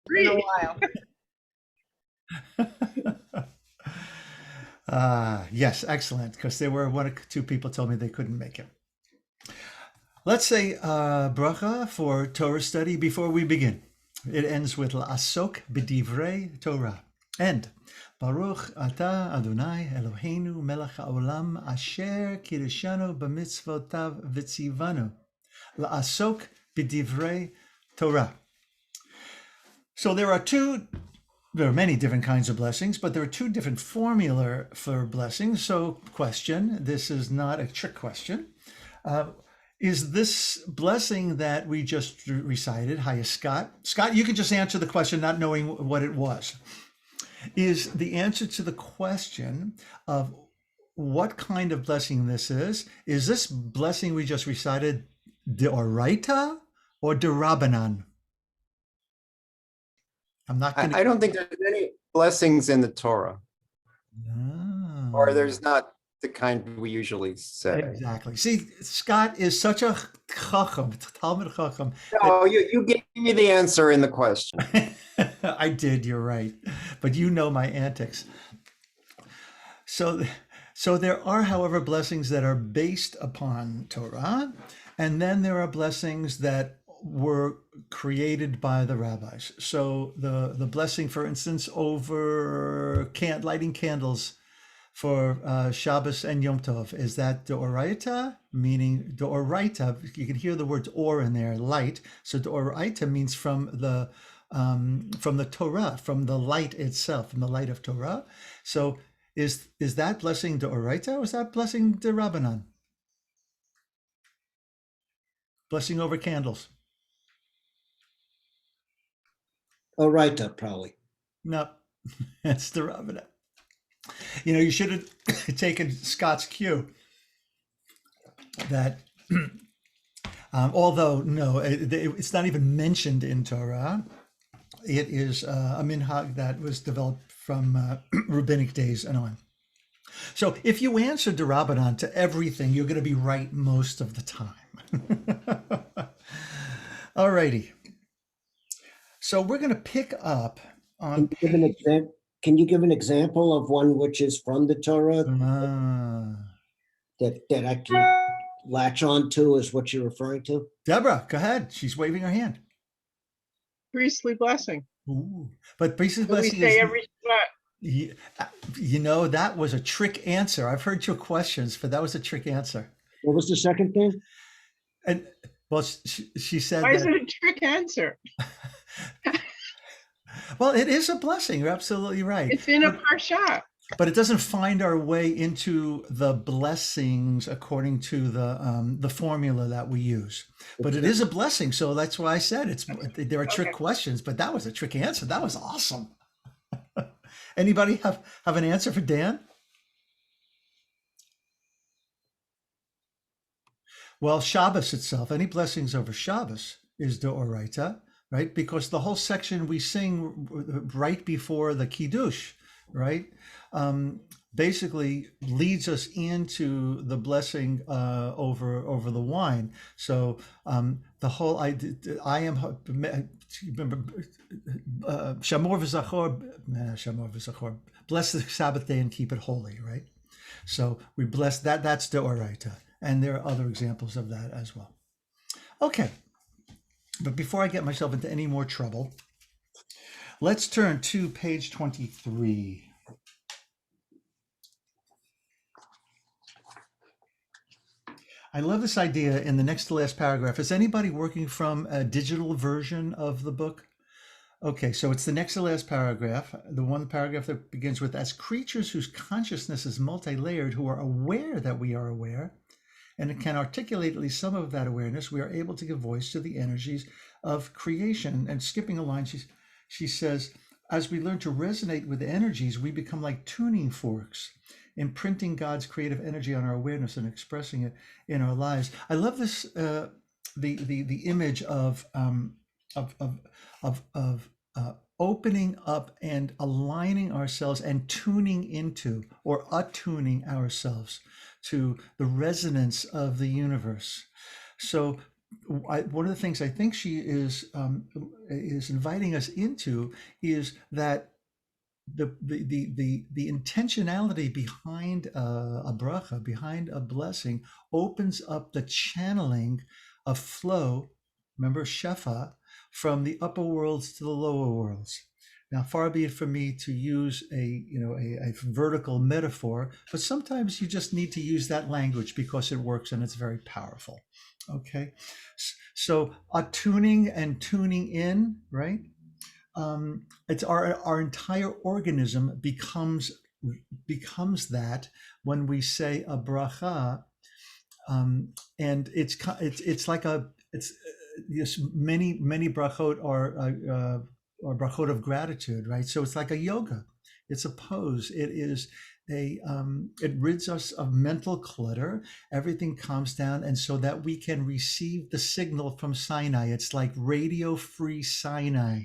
in a while. Yes, excellent, because there were one or two people told me they couldn't make it. Let's say bracha for Torah study before we begin. It ends with La'asok b'divrei Torah. And Baruch Ata Adonai Eloheinu melech haolam asher kirishanu b'mitzvotav v'tzivanu la'asok b'divrei Torah. So there are many different kinds of blessings, but there are two different formula for blessings. So question, this is not a trick question. Is this blessing that we just recited, hiya Scott? Scott, you can just answer the question not knowing what it was. Is the answer to the question of what kind of blessing this is this blessing we just recited deoraita or derabanan? I'm not going to. I don't think there's any blessings in the Torah, or there's not the kind we usually say. Exactly. See, Scott is such a chacham, Talmud chacham. No, you gave me the answer in the question. I did, you're right. But you know my antics. So there are, however, blessings that are based upon Torah, and then there are blessings that were created by the rabbis. So the blessing, for instance, over lighting candles for Shabbos and Yom Tov, is that Deoraita, meaning Deoraita, you can hear the words or in there, light. So Deoraita means from the Torah, from the light itself, from the light of Torah. So is that blessing Deoraita or is that blessing Derabanan? Blessing over candles. Oraita, probably. No, it's Derabanan. You know, you should have taken Scott's cue that although no, it's not even mentioned in Torah. It is a minhag that was developed from rabbinic days and on. So if you answer Derabanan to everything, you're going to be right most of the time. All righty. So we're going to pick up on. Can you give an example of one which is from the Torah that I can latch on to, is what you're referring to? Deborah, go ahead. She's waving her hand. Priestly blessing. Ooh. But priestly What blessing we say is, every Shabbat. you know, that was a trick answer. I've heard your questions, but that was a trick answer. What was the second thing? And well, she said Why that, is it a trick answer? well, it is a blessing. You're absolutely right. It's in a parsha. But it doesn't find our way into the blessings according to the formula that we use. But it is a blessing, so that's why I said there are trick questions. But that was a trick answer. That was awesome. Anybody have an answer for Dan? Well, Shabbos itself, any blessings over Shabbos is Deoraita, right? Because the whole section we sing right before the Kiddush, right? Basically leads us into the blessing over the wine. So the whole I am Shamor v'Zachor, bless the Sabbath day and keep it holy, right? So we bless that. That's Deoraita, and there are other examples of that as well. Okay, but before I get myself into any more trouble, let's turn to page 23. I love this idea in the next to last paragraph. Is anybody working from a digital version of the book? Okay, so it's the next to last paragraph, the one paragraph that begins with, as creatures whose consciousness is multi-layered, who are aware that we are aware, and can articulate at least some of that awareness, we are able to give voice to the energies of creation. And skipping a line, she says, as we learn to resonate with energies, we become like tuning forks, imprinting God's creative energy on our awareness and expressing it in our lives. I love this, the image of opening up and aligning ourselves and tuning into or attuning ourselves to the resonance of the universe. So one of the things I think she is inviting us into is that the intentionality behind a bracha, behind a blessing, opens up the channeling of flow. Remember shefa, from the upper worlds to the lower worlds. Now, far be it from me to use a vertical metaphor, but sometimes you just need to use that language because it works and it's very powerful. Okay, so attuning and tuning in, right? It's our entire organism becomes that when we say a bracha, and it's like it's yes, many brachot are brachot of gratitude, right? So it's like a yoga, it's a pose, it is it rids us of mental clutter, everything calms down, and so that we can receive the signal from Sinai. It's like radio free Sinai,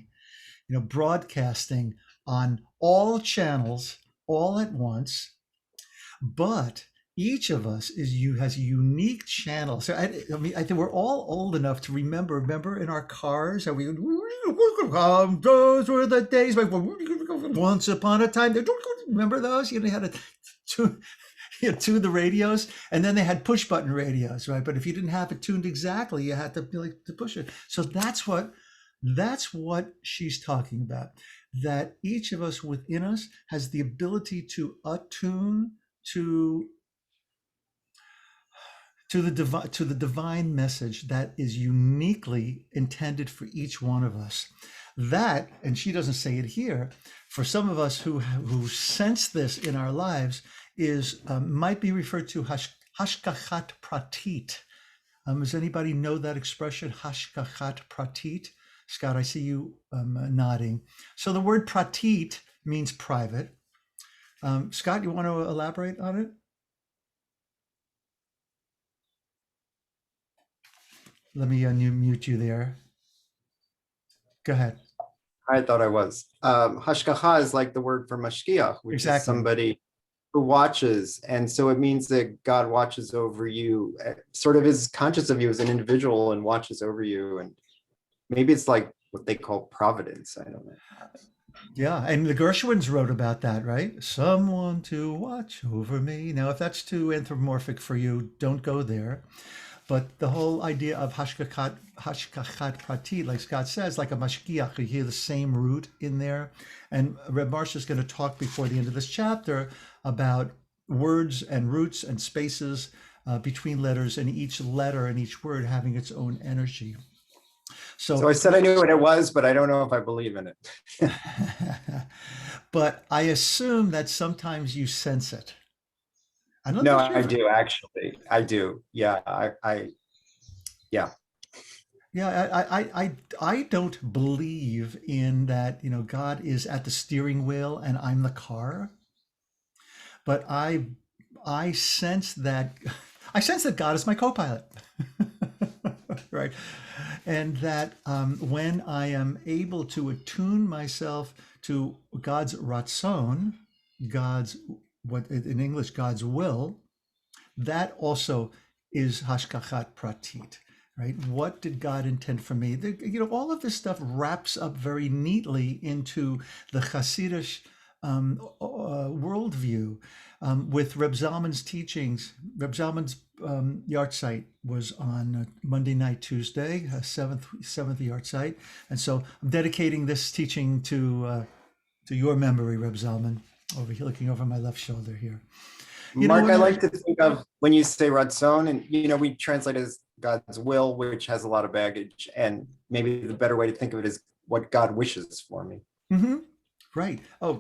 broadcasting on all channels all at once, but each of us has a unique channel. So I think we're all old enough to remember in our cars how we those were the days once upon a time. Remember those? You had to tune the radios, and then they had push button radios, right? But if you didn't have it tuned exactly, you had to push it. So that's what she's talking about, that each of us within us has the ability to attune to the divine message that is uniquely intended for each one of us. That, and she doesn't say it here, for some of us who sense this in our lives, is might be referred to hashgachat pratit. Does anybody know that expression, hashgachat pratit? Scott, I see you nodding. So the word pratit means private. Scott, you want to elaborate on it? Let me unmute you there. Go ahead. I thought I was. Hashgacha is like the word for mashgiach, which is somebody who watches. And so it means that God watches over you, sort of is conscious of you as an individual and watches over you. And maybe it's like what they call providence. I don't know. Yeah, and the Gershwins wrote about that, right? Someone to watch over me. Now, if that's too anthropomorphic for you, don't go there. But the whole idea of hashgachat pratit, like Scott says, like a mashgiach, you hear the same root in there. And Reb Marcia is going to talk before the end of this chapter about words and roots and spaces between letters, and each letter and each word having its own energy. So I said I knew what it was, but I don't know if I believe in it. But I assume that sometimes you sense it. No, I do actually. I do. Yeah, yeah. Yeah, I don't believe in that, God is at the steering wheel and I'm the car. But I sense that God is my co-pilot. Right. And that when I am able to attune myself to God's ratzon, what in English, God's will, that also is hashgachat pratit, right? What did God intend for me? All of this stuff wraps up very neatly into the Hasidic worldview with Reb Zalman's teachings. Reb Zalman's yard site was on Monday night, Tuesday, seventh yard site, and so I'm dedicating this teaching to your memory, Reb Zalman, over here, looking over my left shoulder here. Mark, I like to think of when you say ratzon, and we translate it as God's will, which has a lot of baggage, and maybe the better way to think of it is what God wishes for me. Mm-hmm. Right. Oh,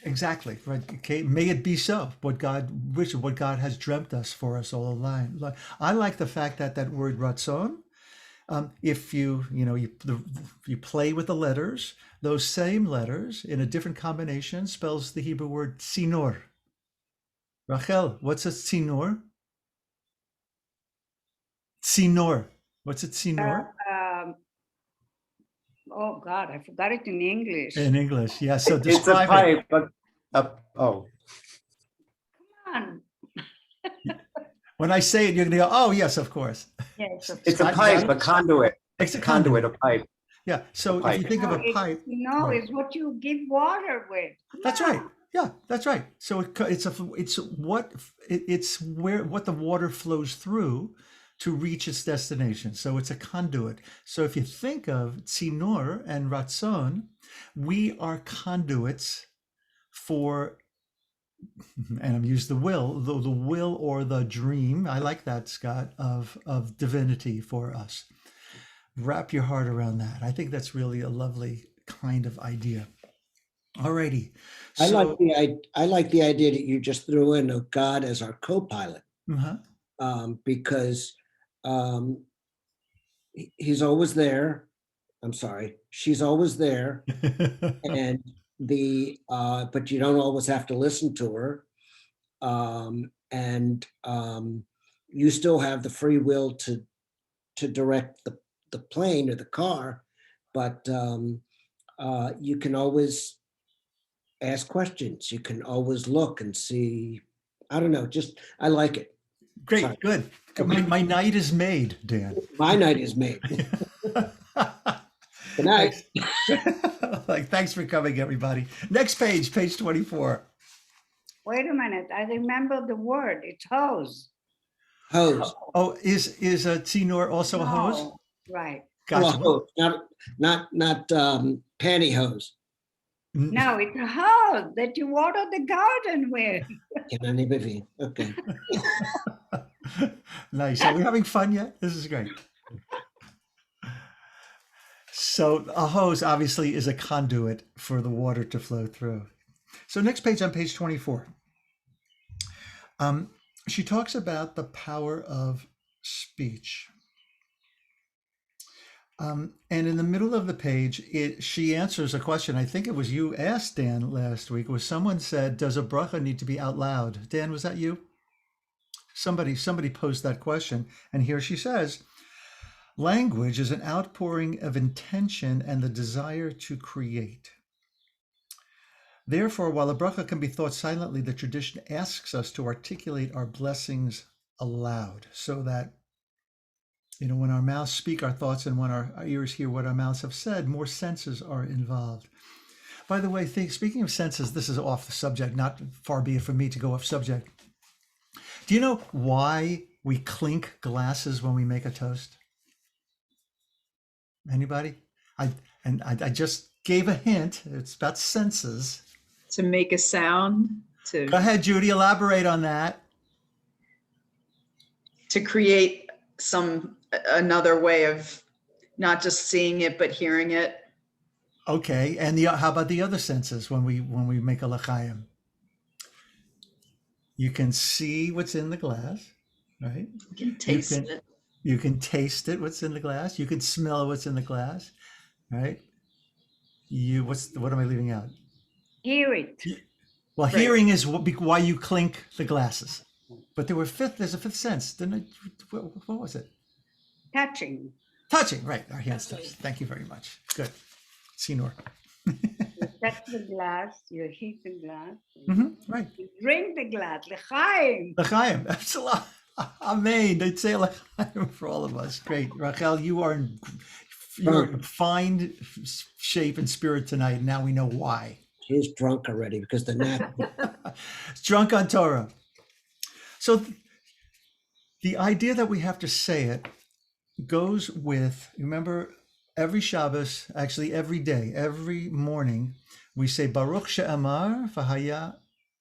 exactly. Right. Okay. May it be so. What God wishes, what God has dreamt us for us all along. I like the fact that word ratzon, if you play with the letters, those same letters in a different combination spells the Hebrew word tzinor. Rachel, what's a tzinor? Tzinor. What's a tzinor? Oh God, I forgot it in English. In English, yeah. So it's a pipe, but Come on. When I say it, you're going to go, oh, yes, of course. Yes, of It's a Scott, you pipe, got a it? conduit. It's a Conduit, conduit. a pipe. Yeah. So if pipe. you think of a pipe, No, right. it's what you give water with. Come That's right. on. Yeah, that's right. So it's what the water flows through to reach its destination. So it's a conduit. So if you think of tzinor and ratzon, we are conduits for, and I'm used the will or the dream. I like that, Scott, of divinity for us. Wrap your heart around that. I think that's really a lovely kind of idea. Alrighty. I like So, I like the idea that you just threw in of God as our co-pilot, because he's always there. I'm sorry, she's always there, and but you don't always have to listen to her, and you still have the free will to direct the plane or the car, but you can always ask questions. You can always look and see. I don't know. Just I like it. Great, Sorry. good. My night is made, Dan. My night is made. Good night. Thanks for coming, everybody. Next page, page 24. Wait a minute. I remember the word. It's hose. Hose. Oh, is a tzinor also a hose? No, right. Gotcha. Well, hose, not pantyhose. No, it's a hose that you water the garden with. Okay. Nice. Are we having fun yet? This is great. So a hose obviously is a conduit for the water to flow through. So next page, on page 24. She talks about the power of speech. And in the middle of the page, she answers a question. I think it was you asked, Dan, last week, was someone said, does a bracha need to be out loud? Dan, was that you? Somebody posed that question. And here she says, language is an outpouring of intention and the desire to create. Therefore, while a bracha can be thought silently, the tradition asks us to articulate our blessings aloud so that, when our mouths speak our thoughts and when our ears hear what our mouths have said, more senses are involved. By the way, speaking of senses, this is off the subject, not far be it from me to go off subject. Do you know why we clink glasses when we make a toast? Anybody? I just gave a hint. It's about senses. To make a sound, Go ahead, Judy, elaborate on that. to create another way of not just seeing it, but hearing it. Okay, and how about the other senses when we make a l'chaim? You can see what's in the glass, right? You can taste it. You can taste it, what's in the glass. You can smell what's in the glass, right? What am I leaving out? Hear it. Well, Right. hearing is why you clink the glasses. But there's a fifth sense. What was it? Touching. Touching, right. Our hands touch. Thank you very much. Good. Sinor. You touch the glass, you heat the glass, Right. you drink the glass. L'chaim. L'chaim. Absolutely. Amen. They'd say l'chaim for all of us. Great. Rachel, you're in fine shape and spirit tonight. Now we know why. He's drunk already because the nap. Drunk on Torah. So the idea that we have to say it goes with, remember, every Shabbos, actually every day, every morning, we say Baruch she'amar v'haya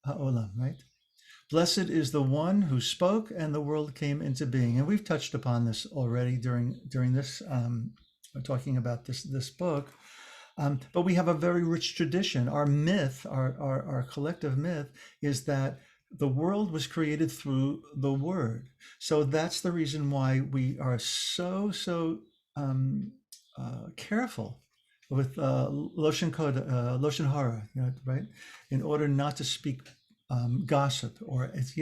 ha'olam, right? Blessed is the one who spoke and the world came into being. And we've touched upon this already during this, talking about this book. But we have a very rich tradition. Our myth, our collective myth, is that the world was created through the word. So that's the reason why we are so careful with lashon hara, right? In order not to speak gossip, or it's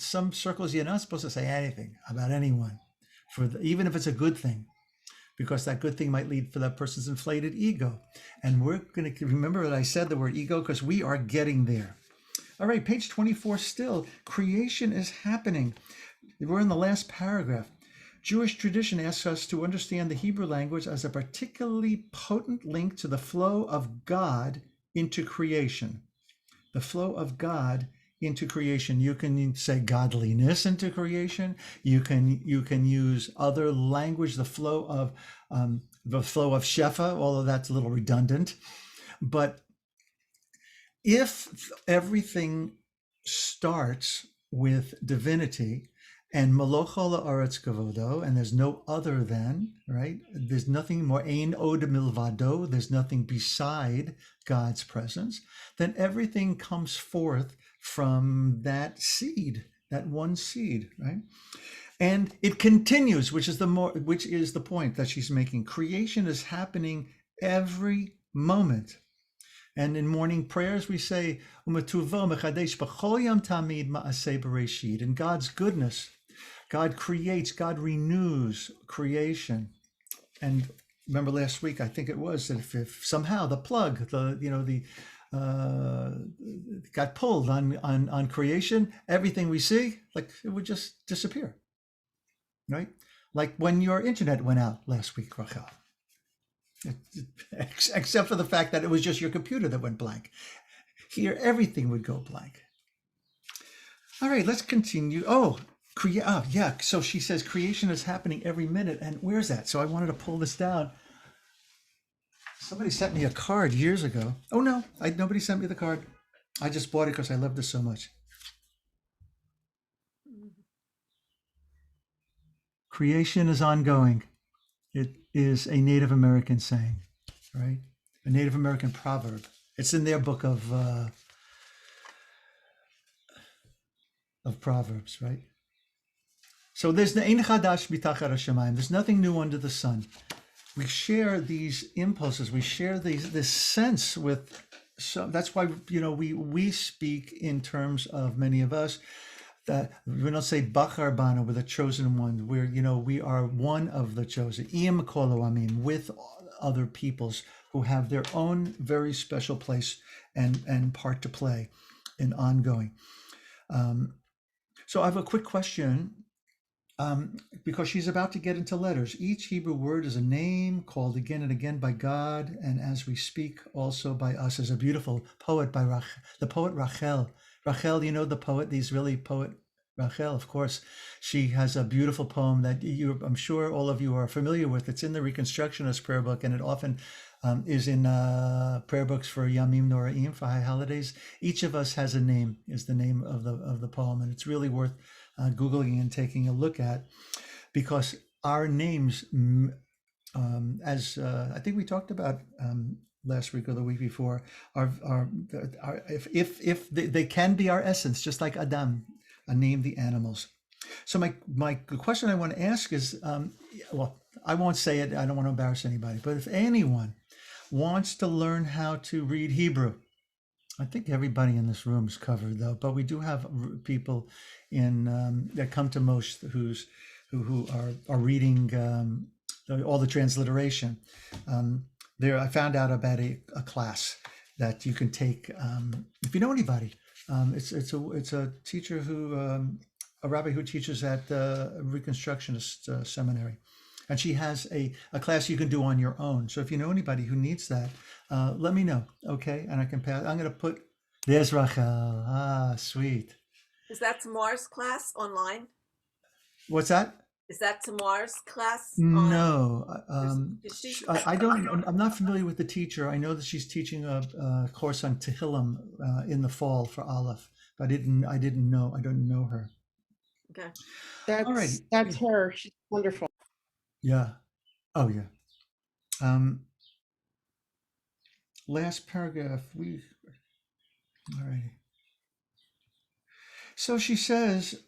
some circles you're not supposed to say anything about anyone, even if it's a good thing, because that good thing might lead for that person's inflated ego. And we're going to remember that I said the word ego because we are getting there. All right, page 24 still. Creation is happening. We're in the last paragraph. Jewish tradition asks us to understand the Hebrew language as a particularly potent link to the flow of God into creation. The flow of God into creation. You can say godliness into creation. You can use other language, the flow of Shefa, although that's a little redundant. But if everything starts with divinity and Malocho la'aretz kavodo, and there's no other than, right? There's nothing more, ein od milvado, there's nothing beside God's presence, then everything comes forth from that seed, that one seed, right? And it continues, which is the point that she's making. Creation is happening every moment. And in morning prayers, we say, in God's goodness, God creates, God renews creation. And remember last week, I think it was, that if somehow the plug, got pulled on creation, everything we see, like it would just disappear, right? Like when your internet went out last week, Rachel. Except for the fact that it was just your computer that went blank. Here, everything would go blank. All right, let's continue. Yeah. So she says creation is happening every minute. And where's that? So I wanted to pull this down. Somebody sent me a card years ago. Oh, no, nobody sent me the card. I just bought it because I love this so much. Creation is ongoing. It is a Native American saying, right? A Native American proverb. It's in their book of Proverbs, right? So there's nothing new under the sun. We share these impulses. We share this sense with. So that's why we speak in terms of many of us. That we don't say Bachar Bana, we're the chosen one. We are one of the chosen. Iyam kolo amin, with other peoples who have their own very special place and part to play in ongoing. So I have a quick question, because she's about to get into letters. Each Hebrew word is a name called again and again by God, and as we speak, also by us, as a beautiful poet by the poet Rachel. Rachel, the poet, the Israeli poet Rachel, of course. She has a beautiful poem that I'm sure all of you are familiar with. It's in the Reconstructionist prayer book, and it often is in prayer books for Yamim Noraim, for high holidays. Each of us has a name, is the name of the poem, and it's really worth Googling and taking a look at, because our names, as I think we talked about last week or the week before, if they can be our essence, just like Adam named the animals. So my question I want to ask is, I won't say it, I don't want to embarrass anybody, but if anyone wants to learn how to read Hebrew, I think everybody in this room is covered though, but we do have people that come to Moshe who are reading all the transliteration. I found out about a class that you can take if you know anybody. It's a teacher a rabbi who teaches at Reconstructionist seminary, and she has a class you can do on your own. So if you know anybody who needs that, let me know, okay? And I can pass. I'm going to put there's Rachel. Sweet. Is that Tamar's class online? What's that? Is that Tamar's class? No, I don't. Okay. I'm not familiar with the teacher. I know that she's teaching a course on Tehillim in the fall for Olive, but I didn't know. I don't know her. Okay. That's her. She's wonderful. Yeah. Oh yeah. Last paragraph. All right. So she says,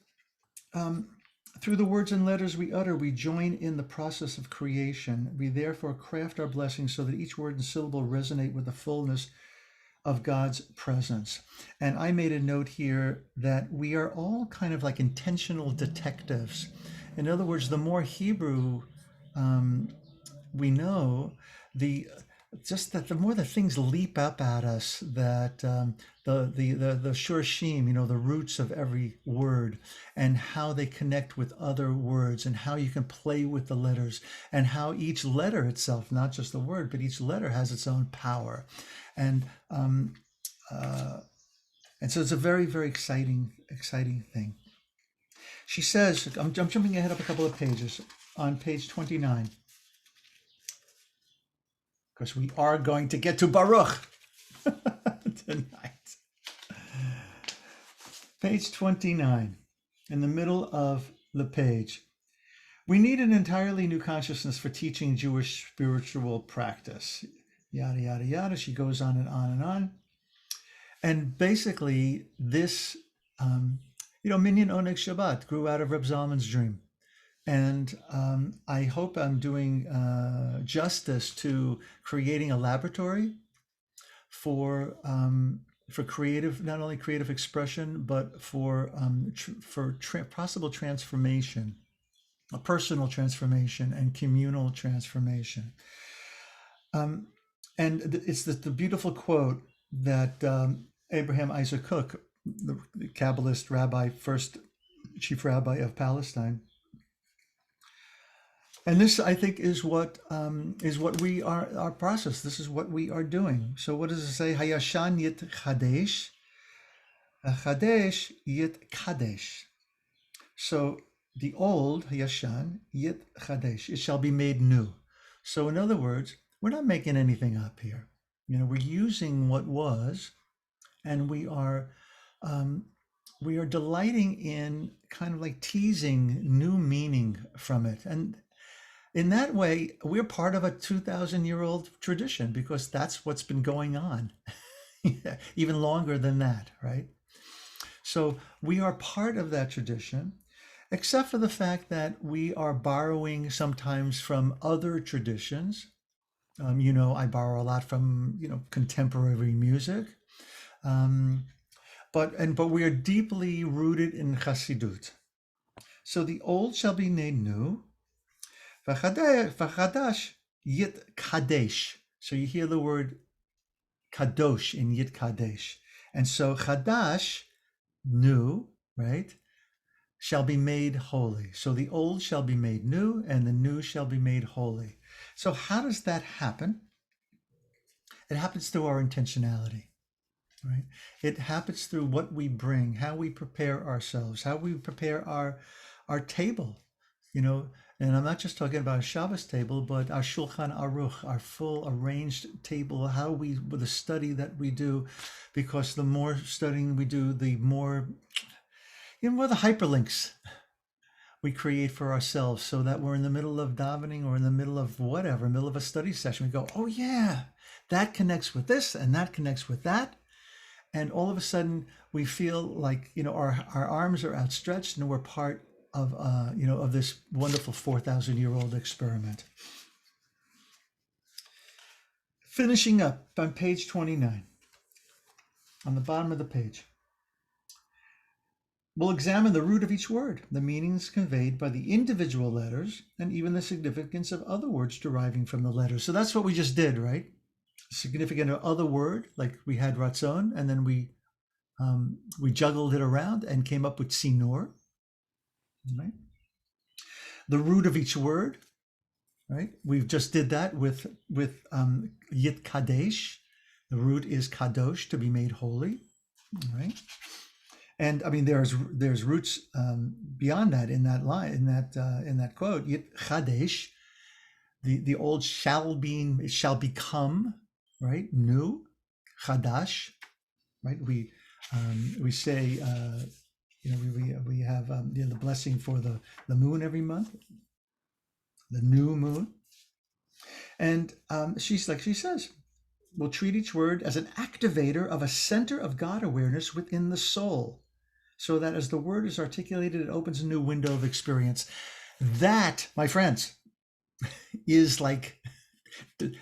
through the words and letters we utter, we join in the process of creation. We therefore craft our blessings so that each word and syllable resonate with the fullness of God's presence. And I made a note here that we are all kind of like intentional detectives. In other words, the more Hebrew we know, the just that the more the things leap up at us, that the shorshim, the roots of every word, and how they connect with other words, and how you can play with the letters, and how each letter itself, not just the word, but each letter has its own power, and so it's a very, very exciting thing. She says, I'm jumping ahead up a couple of pages, on page 29. Because we are going to get to Baruch tonight. Page 29, in the middle of the page. We need an entirely new consciousness for teaching Jewish spiritual practice. Yada, yada, yada. She goes on and on and on. And basically, this, Minyan Oneg Shabbat grew out of Reb Zalman's dream. And I hope I'm doing justice to creating a laboratory for creative, not only creative expression, but for possible transformation, a personal transformation and communal transformation. And it's the beautiful quote that Abraham Isaac Kook, the Kabbalist rabbi, first chief rabbi of Palestine. And this, I think, is what we are, our process. This is what we are doing. So what does it say? Hayashan yit chadesh, chadesh yit kadesh. So the old, hayashan yit chadesh, it shall be made new. So in other words, we're not making anything up here. We're using what was, and we are delighting in kind of like teasing new meaning from it. And in that way, we're part of a 2,000-year-old tradition, because that's what's been going on even longer than that, right? So we are part of that tradition, except for the fact that we are borrowing sometimes from other traditions. I borrow a lot from, contemporary music. But we are deeply rooted in Chassidut. So the old shall be made new. V'chadash yit kadesh. So you hear the word kadosh in yit kadesh. And so chadash, new, right, shall be made holy. So the old shall be made new, and the new shall be made holy. So how does that happen? It happens through our intentionality, right? It happens through what we bring, how we prepare ourselves, how we prepare our table, And I'm not just talking about a Shabbos table, but our Shulchan Aruch, our full arranged table, with the study that we do, because the more studying we do, the more, the hyperlinks we create for ourselves, so that we're in the middle of davening or in the middle of whatever, middle of a study session, we go, oh yeah, that connects with this and that connects with that. And all of a sudden we feel like, our arms are outstretched and we're part of this wonderful 4,000-year-old experiment. Finishing up on page 29, on the bottom of the page. We'll examine the root of each word, the meanings conveyed by the individual letters, and even the significance of other words deriving from the letters. So that's what we just did, right? Significant of other word, like we had ratzon, and then we juggled it around and came up with sinor, right? The root of each word, right? We've just did that with yit kadesh. The root is kadosh, to be made holy, right? And I mean, there's roots beyond that in that line, in that quote. Yit chadesh, the old shall become, right? New, chadash, right? We say, we have the blessing for the moon every month, the new moon, and she says, we'll treat each word as an activator of a center of God awareness within the soul, so that as the word is articulated, it opens a new window of experience. That, my friends, is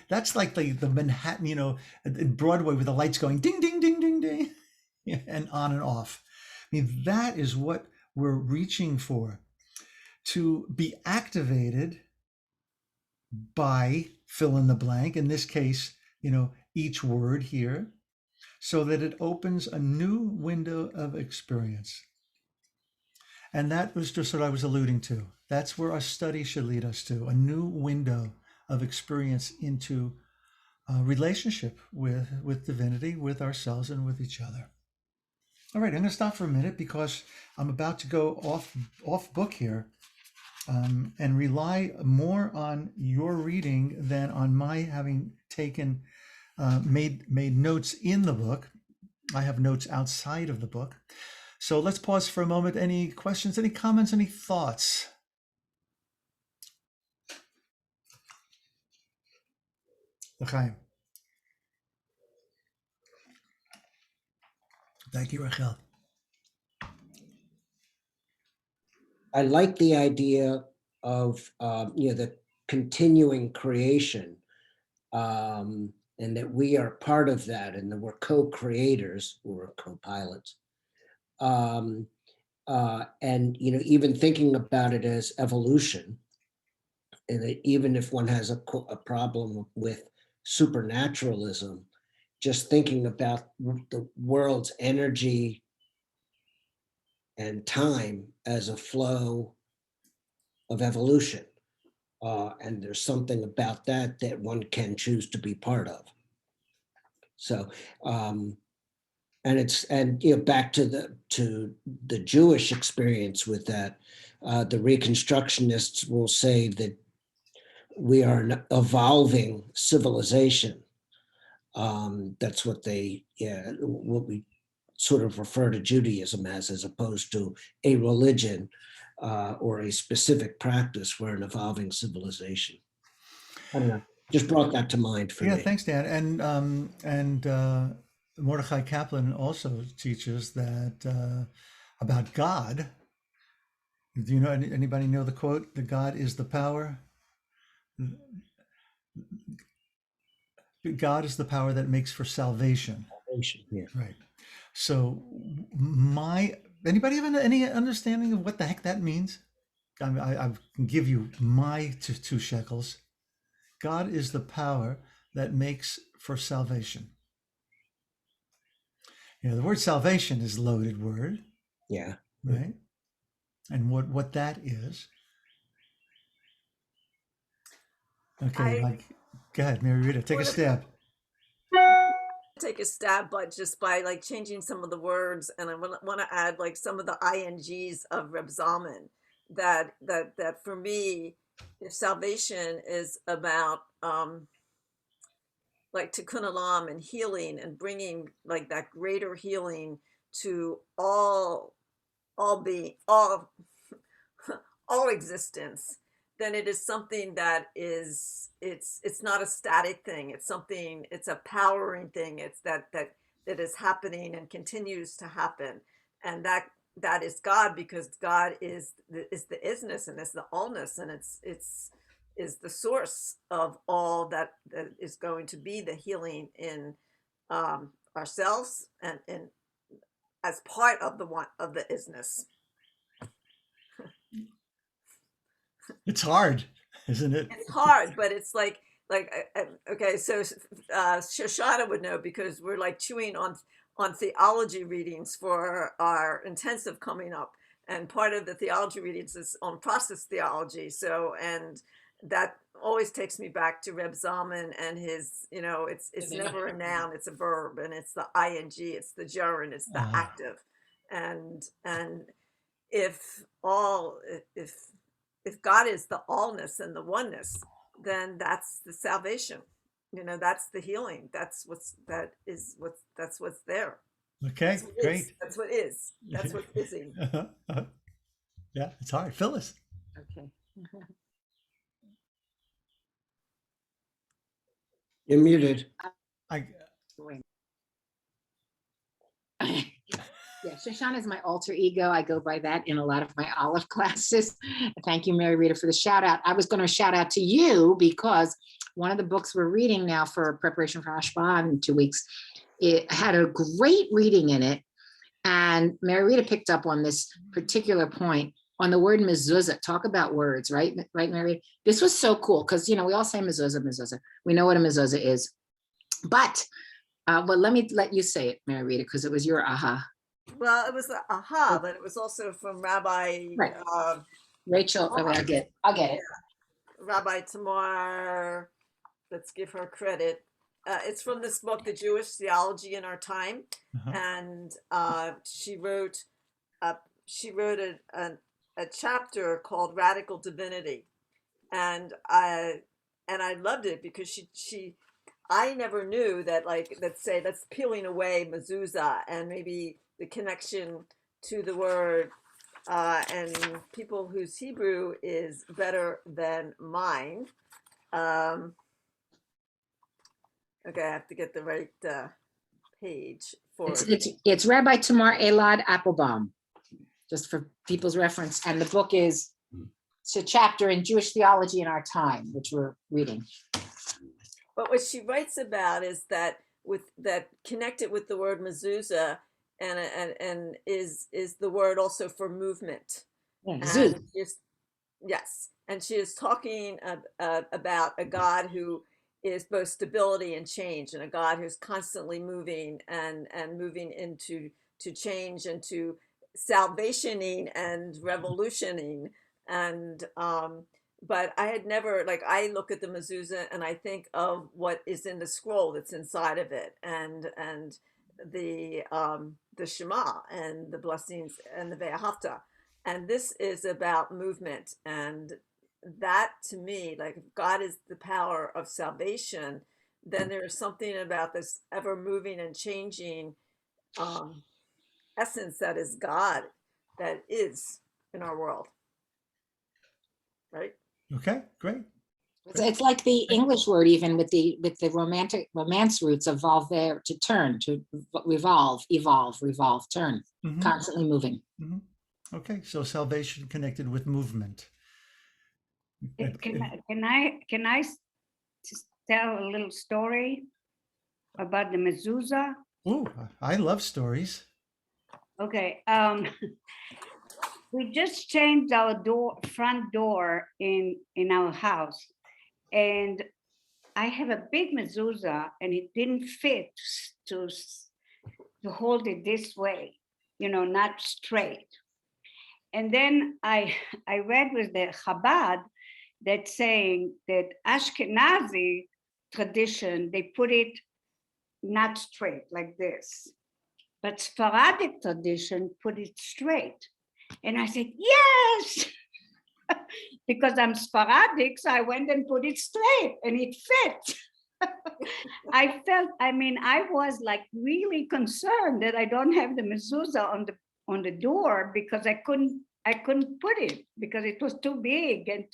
that's like the Manhattan, in Broadway, with the lights going ding, ding, ding, ding, ding, and on and off. I mean, that is what we're reaching for, to be activated by fill in the blank, in this case, each word here, so that it opens a new window of experience. And that was just what I was alluding to. That's where our study should lead us to, a new window of experience into a relationship with divinity, with ourselves, and with each other. All right, I'm going to stop for a minute because I'm about to go off book here and rely more on your reading than on my having taken made notes in the book. I have notes outside of the book. So let's pause for a moment. Any questions, any comments, any thoughts? Okay. Thank you, Rachel. I like the idea of the continuing creation, and that we are part of that, and that we're co-creators or co-pilots. And even thinking about it as evolution, and that even if one has a problem with supernaturalism, just thinking about the world's energy and time as a flow of evolution. And there's something about that that one can choose to be part of. So, and back to the Jewish experience with that, the Reconstructionists will say that we are an evolving civilization. That's what what we sort of refer to Judaism as opposed to a religion or a specific practice. We're an evolving civilization. I don't know. Just brought that to mind for me. Yeah, thanks, Dan. And Mordecai Kaplan also teaches that about God. Do you know anybody know the quote? "The God is the power." God is the power that makes for salvation. Yeah. Right. So anybody have any understanding of what the heck that means? I can give you my two shekels. God is the power that makes for salvation. The word salvation is a loaded word. Yeah. Right. And what that is. Okay, go ahead, Mary Rita, take a stab. Take a stab, but just by like changing some of the words, and I want to add like some of the INGs of Reb Zalman. That for me, if salvation is about like tikkun olam and healing and bringing like that greater healing to all existence, then it is something that is it's not a static thing. It's a powering thing. It's that is happening and continues to happen, and that is God, because God is the isness and is the allness, and it's is the source of all that is going to be the healing in ourselves and as part of the one of the isness. It's hard, isn't it? It's hard, but it's like okay, so Shoshana would know, because we're like chewing on theology readings for our intensive coming up, and part of the theology readings is on process theology. So, and that always takes me back to Reb Zalman and his, it's never a noun, it's a verb, and it's the ing, it's the gerund, it's the active, and if God is the allness and the oneness, then that's the salvation. That's the healing. That's what's there. Okay, great. That's what is. That's what's ising. Yeah, it's hard. Phyllis. Okay. You're muted. Yeah, Shoshana is my alter ego. I go by that in a lot of my Olive classes. Thank you, Mary Rita, for the shout out. I was going to shout out to you because one of the books we're reading now for preparation for Hashbah in 2 weeks, it had a great reading in it. And Mary Rita picked up on this particular point on the word mezuzah. Talk about words, right? Right, Mary? This was so cool because, we all say mezuzah, mezuzah. We know what a mezuzah is. But, well, let me let you say it, Mary Rita, because it was your aha. Well, it was the aha, but it was also from Rabbi Right. Rachel, I'll get it. Rabbi Tamar. Let's give her credit. It's from this book, The Jewish Theology in Our Time, and she wrote a chapter called Radical Divinity, and I loved it because I never knew that, like, let's say that's peeling away mezuzah and maybe the connection to the word, and people whose Hebrew is better than mine. Okay, I have to get the right page for it's Rabbi Tamar Elad Applebaum, just for people's reference, and the book is, it's a chapter in Jewish Theology in Our Time, which we're reading. But what she writes about is that connected with the word mezuzah, and is the word also for movement. Yeah, yes, and she is talking about a God who is both stability and change, and a God who's constantly moving and moving into change and to salvationing and revolutioning. And but I had never, like, I look at the mezuzah and I think of what is in the scroll that's inside of it, and the Shema and the blessings and the Ve'ahavta, and this is about movement. And that, to me, like, if God is the power of salvation, then there is something about this ever moving and changing essence that is God, that is in our world, right? Okay, great. it's like the English word, even with the romance roots, evolve there, to turn, to revolve, evolve, turn, constantly moving. Okay, so salvation connected with movement. Can I tell a little story about the mezuzah? Oh, I love stories. Okay. We just changed our front door in our house, and I have a big mezuzah, and it didn't fit to hold it this way, not straight. And then I read with the Chabad that saying that Ashkenazi tradition, they put it not straight like this, but Sephardic tradition put it straight. And I said, yes, because I'm Sephardic, so I went and put it straight and it fit. I was like really concerned that I don't have the mezuzah on the door, because I couldn't put it because it was too big and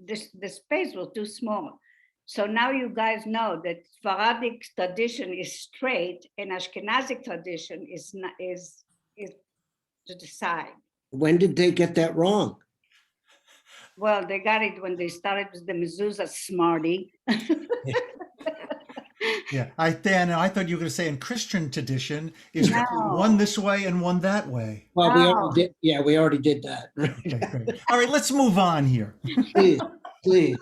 the space was too small. So now you guys know that Sephardic tradition is straight and Ashkenazic tradition is to the side. When did they get that wrong? Well, they got it when they started with the mezuzah, smarty. Yeah, I thought you were going to say in Christian tradition is one this way and one that way. Well, we already did. Yeah, we already did that. Okay, great. All right, let's move on here. Please.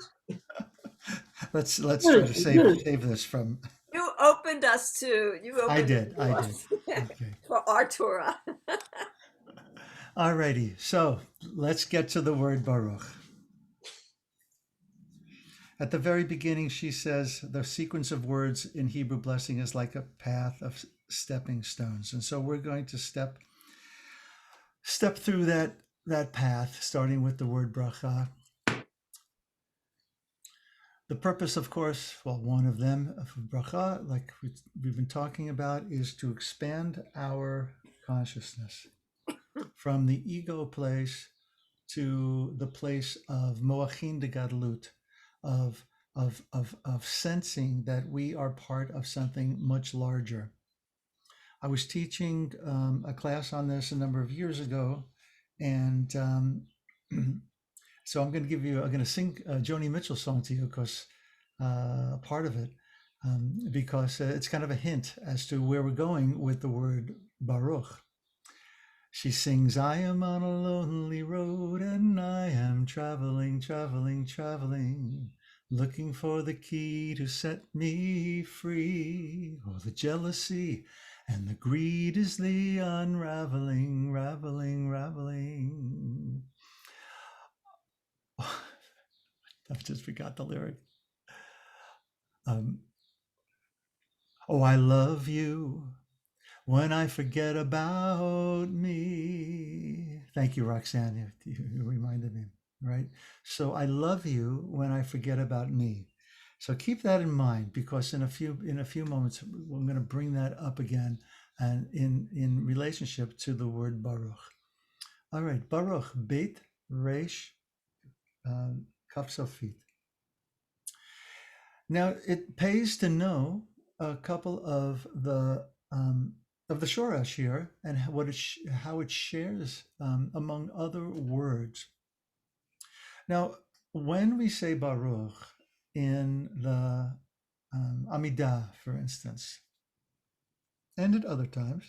Let's try to save this from. You opened us to. I did. Okay. For our Torah. All righty. So let's get to the word Baruch. At the very beginning, she says the sequence of words in Hebrew blessing is like a path of stepping stones. And so we're going to step through that path, starting with the word Bracha. The purpose, of course, well, one of them of Bracha, like we've been talking about, is to expand our consciousness from the ego place to the place of Moachin de Gadlut, of sensing that we are part of something much larger. I was teaching a class on this a number of years ago, and so I'm going to sing a Joni Mitchell song to you, because part of it, because it's kind of a hint as to where we're going with the word Baruch. She sings, I am on a lonely road and I am traveling. looking for the key to set me free. Oh, the jealousy and the greed is the unraveling, raveling. I've just forgot the lyric. Oh, I love you when I forget about me. Thank you, Roxanne. You reminded me, right? So I love you when I forget about me. So keep that in mind, because in a few moments we're going to bring that up again, and in relationship to the word Baruch. All right, Baruch, Beit Resh Kaf Sofit. Now it pays to know a couple of the shorash here, and how it shares among other words. Now, when we say Baruch in the Amidah, for instance, and at other times,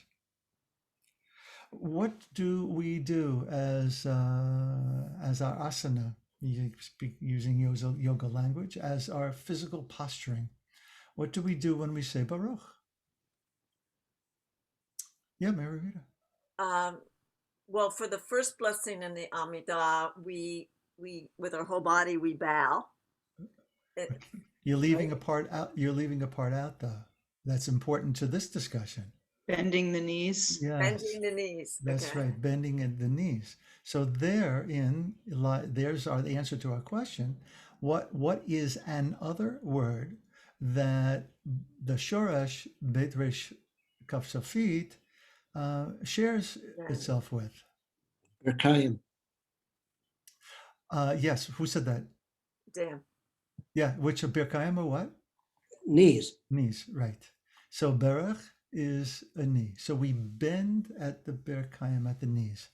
what do we do as our asana, using yoga language, as our physical posturing? What do we do when we say Baruch? Yeah, Mary Rita. Well, for the first blessing in the Amidah, we with our whole body we bow. You're leaving a part out. You're leaving a part out, though. That's important to this discussion. Bending the knees. Yes, bending the knees. that's Okay. right. Bending at the knees. So there's the answer to our question. What is an other word that the shorash Beit Resh Kaf Sofit shares itself with? Berkayim. Yes, who said that? Dan. Yeah, which of Birkayim or what? Knees. Knees, right. So Baruch is a knee. So we bend at the Birkayim, at the knees.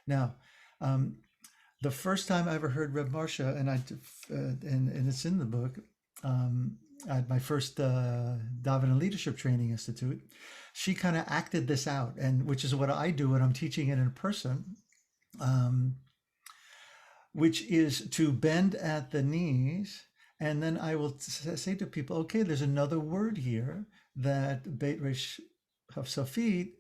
Now, the first time I ever heard Reb Marcia, and it's in the book, at my first Daven and Leadership Training Institute, she kind of acted this out, and which is what I do when I'm teaching it in person, which is to bend at the knees. And then I will say to people, okay, there's another word here that Beit Resh Kaf Sofit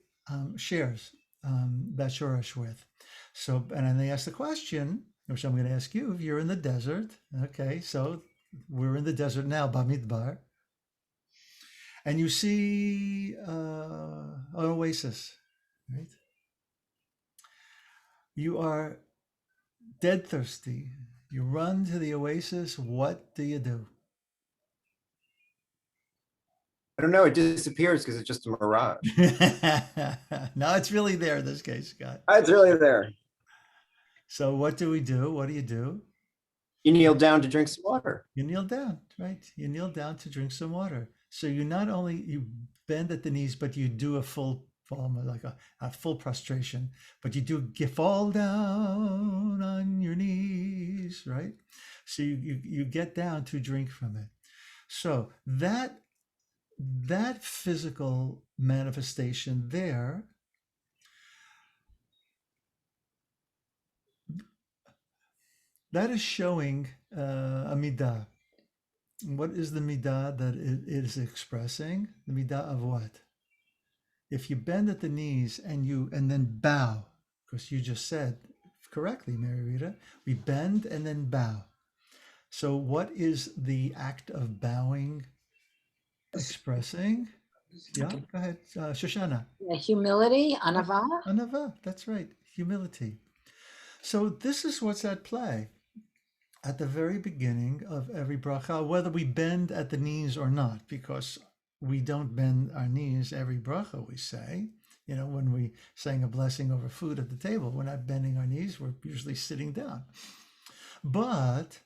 shares that shorash with. So, and then they ask the question, which I'm going to ask you, if you're in the desert. Okay, so we're in the desert now, Bamidbar, and you see an oasis, right? You are dead thirsty. You run to the oasis. What do you do? I don't know. It disappears because it's just a mirage. No, it's really there in this case, Scott. It's really there. So what do we do? What do you do? You kneel down to drink some water. You kneel down, right? You kneel down to drink some water. So you not only you bend at the knees, but you do a full, like a full prostration, but you do fall down on your knees, right? So you get down to drink from it. So that physical manifestation there, that is showing a midah. What is the midah that it is expressing? The midah of what? If you bend at the knees and then bow, because you just said correctly, Mary Rita, we bend and then bow. So what is the act of bowing expressing? Yeah, go ahead, Shoshana. Humility, anava. Anava, that's right, humility. So this is what's at play at the very beginning of every bracha, whether we bend at the knees or not, because we don't bend our knees every bracha, we say. You know, when we saying a blessing over food at the table, we're not bending our knees, we're usually sitting down. But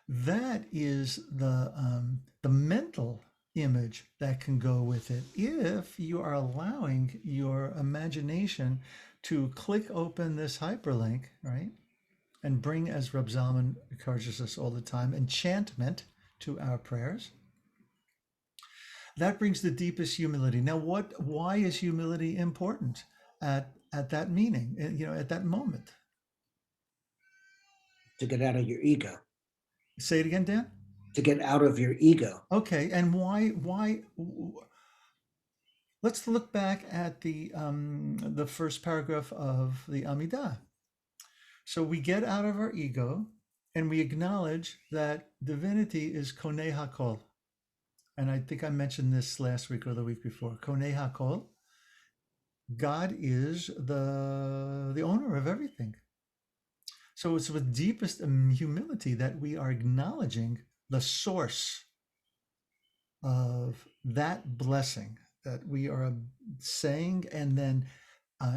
that is the mental image that can go with it if you are allowing your imagination to click open this hyperlink, right? And bring, as Reb Zalman encourages us all the time, enchantment to our prayers. That brings the deepest humility. Now, why is humility important at that meaning, you know, at that moment? To get out of your ego. Say it again, Dan. to get out of your ego. Okay, and why? Let's look back at the first paragraph of the Amidah. So we get out of our ego, and we acknowledge that divinity is Konei Hakol. And I think I mentioned this last week or the week before. Konei Hakol. God is the owner of everything. So it's with deepest humility that we are acknowledging the source of that blessing that we are saying, and then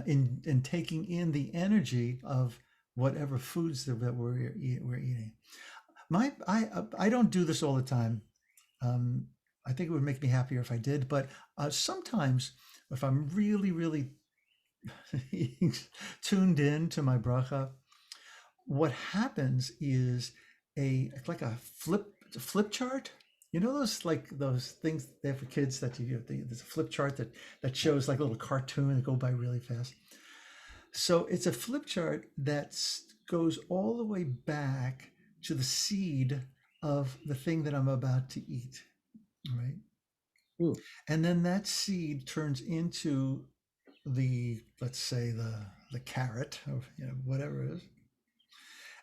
in taking in the energy of whatever foods that we're eating. I don't do this all the time. I think it would make me happier if I did, but sometimes if I'm really tuned in to my bracha, what happens is like a flip chart. You know those things there for kids that there's a flip chart that shows like a little cartoon that go by really fast. So it's a flip chart that goes all the way back to the seed of the thing that I'm about to eat, right? And then that seed turns into let's say the carrot, or whatever it is.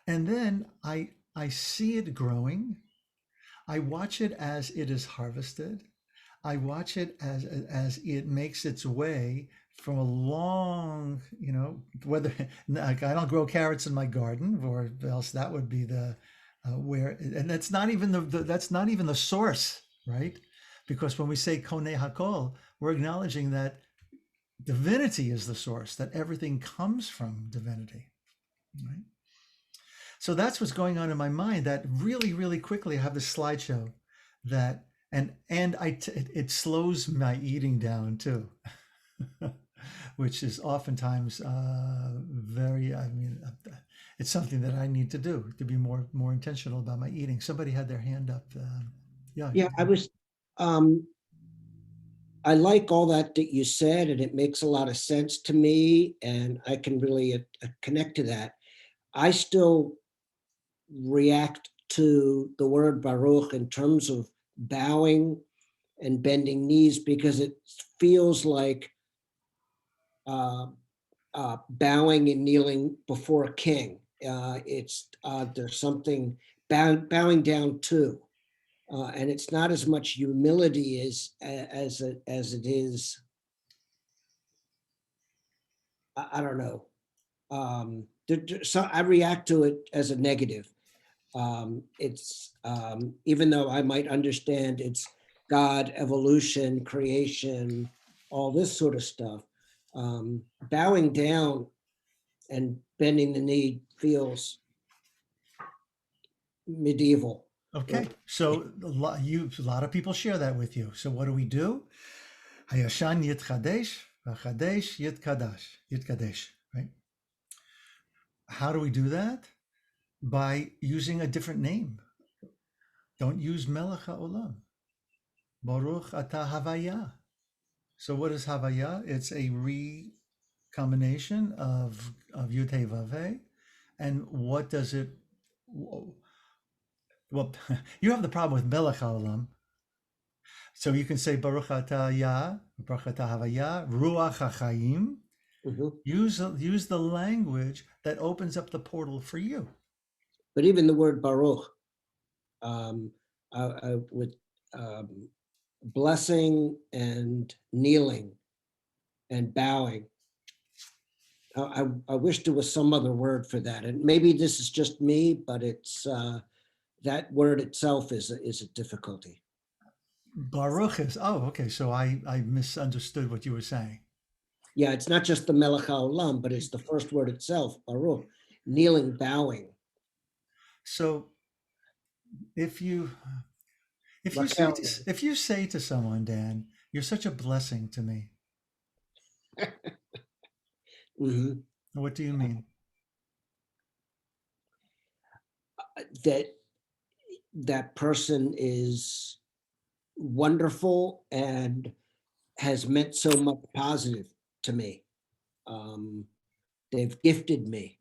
And then I see it growing. I watch it as it is harvested. I watch it as it makes its way from a long, whether like I don't grow carrots in my garden, or else that would be the where, and that's not even that's not even the source, right? Because when we say Konei Hakol, we're acknowledging that divinity is the source, that everything comes from divinity, right? So that's what's going on in my mind. That really quickly, I have this slideshow that, and it slows my eating down too, which is oftentimes very. I mean, it's something that I need to do to be more intentional about my eating. Somebody had their hand up. Yeah, I was. I like all that you said, and it makes a lot of sense to me, and I can really connect to that. I still react to the word Baruch in terms of bowing and bending knees, because it feels like bowing and kneeling before a king. There's something bowing down to. And it's not as much humility as it is. I don't know. So I react to it as a negative. It's even though I might understand it's God, evolution, creation, all this sort of stuff. Bowing down and bending the knee feels medieval. Okay, so a lot of people share that with you. So what do? Hayashan yitchadesh, v'chadesh yitkadesh, right? How do we do that? By using a different name. Don't use Melech HaOlam. Baruch Ata Havaya. So what is Havaya? It's a recombination of Yud Hey Vav Hey. And what does it? Well, you have the problem with Melech HaOlam. So you can say Baruch Ata Ya, Baruch Ata Havaya, Ruach HaChaim. Use the language that opens up the portal for you. But even the word Baruch, with blessing and kneeling and bowing, I wish there was some other word for that. And maybe this is just me, but it's that word itself is a difficulty. Baruch is, okay. So I misunderstood what you were saying. Yeah, it's not just the Melech HaOlam, but it's the first word itself, Baruch, kneeling, bowing. So if you say to someone, Dan, you're such a blessing to me. What do you mean? That person is wonderful and has meant so much positive to me. They've gifted me.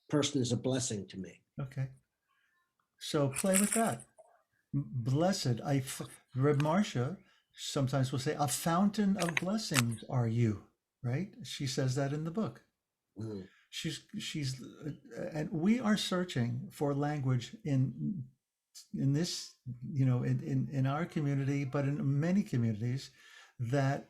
Person is a blessing to me. Okay. So play with that. Blessed, Reb Marcia sometimes will say, a fountain of blessings are you, right? She says that in the book. Mhm. And we are searching for language in this, in our community, but in many communities that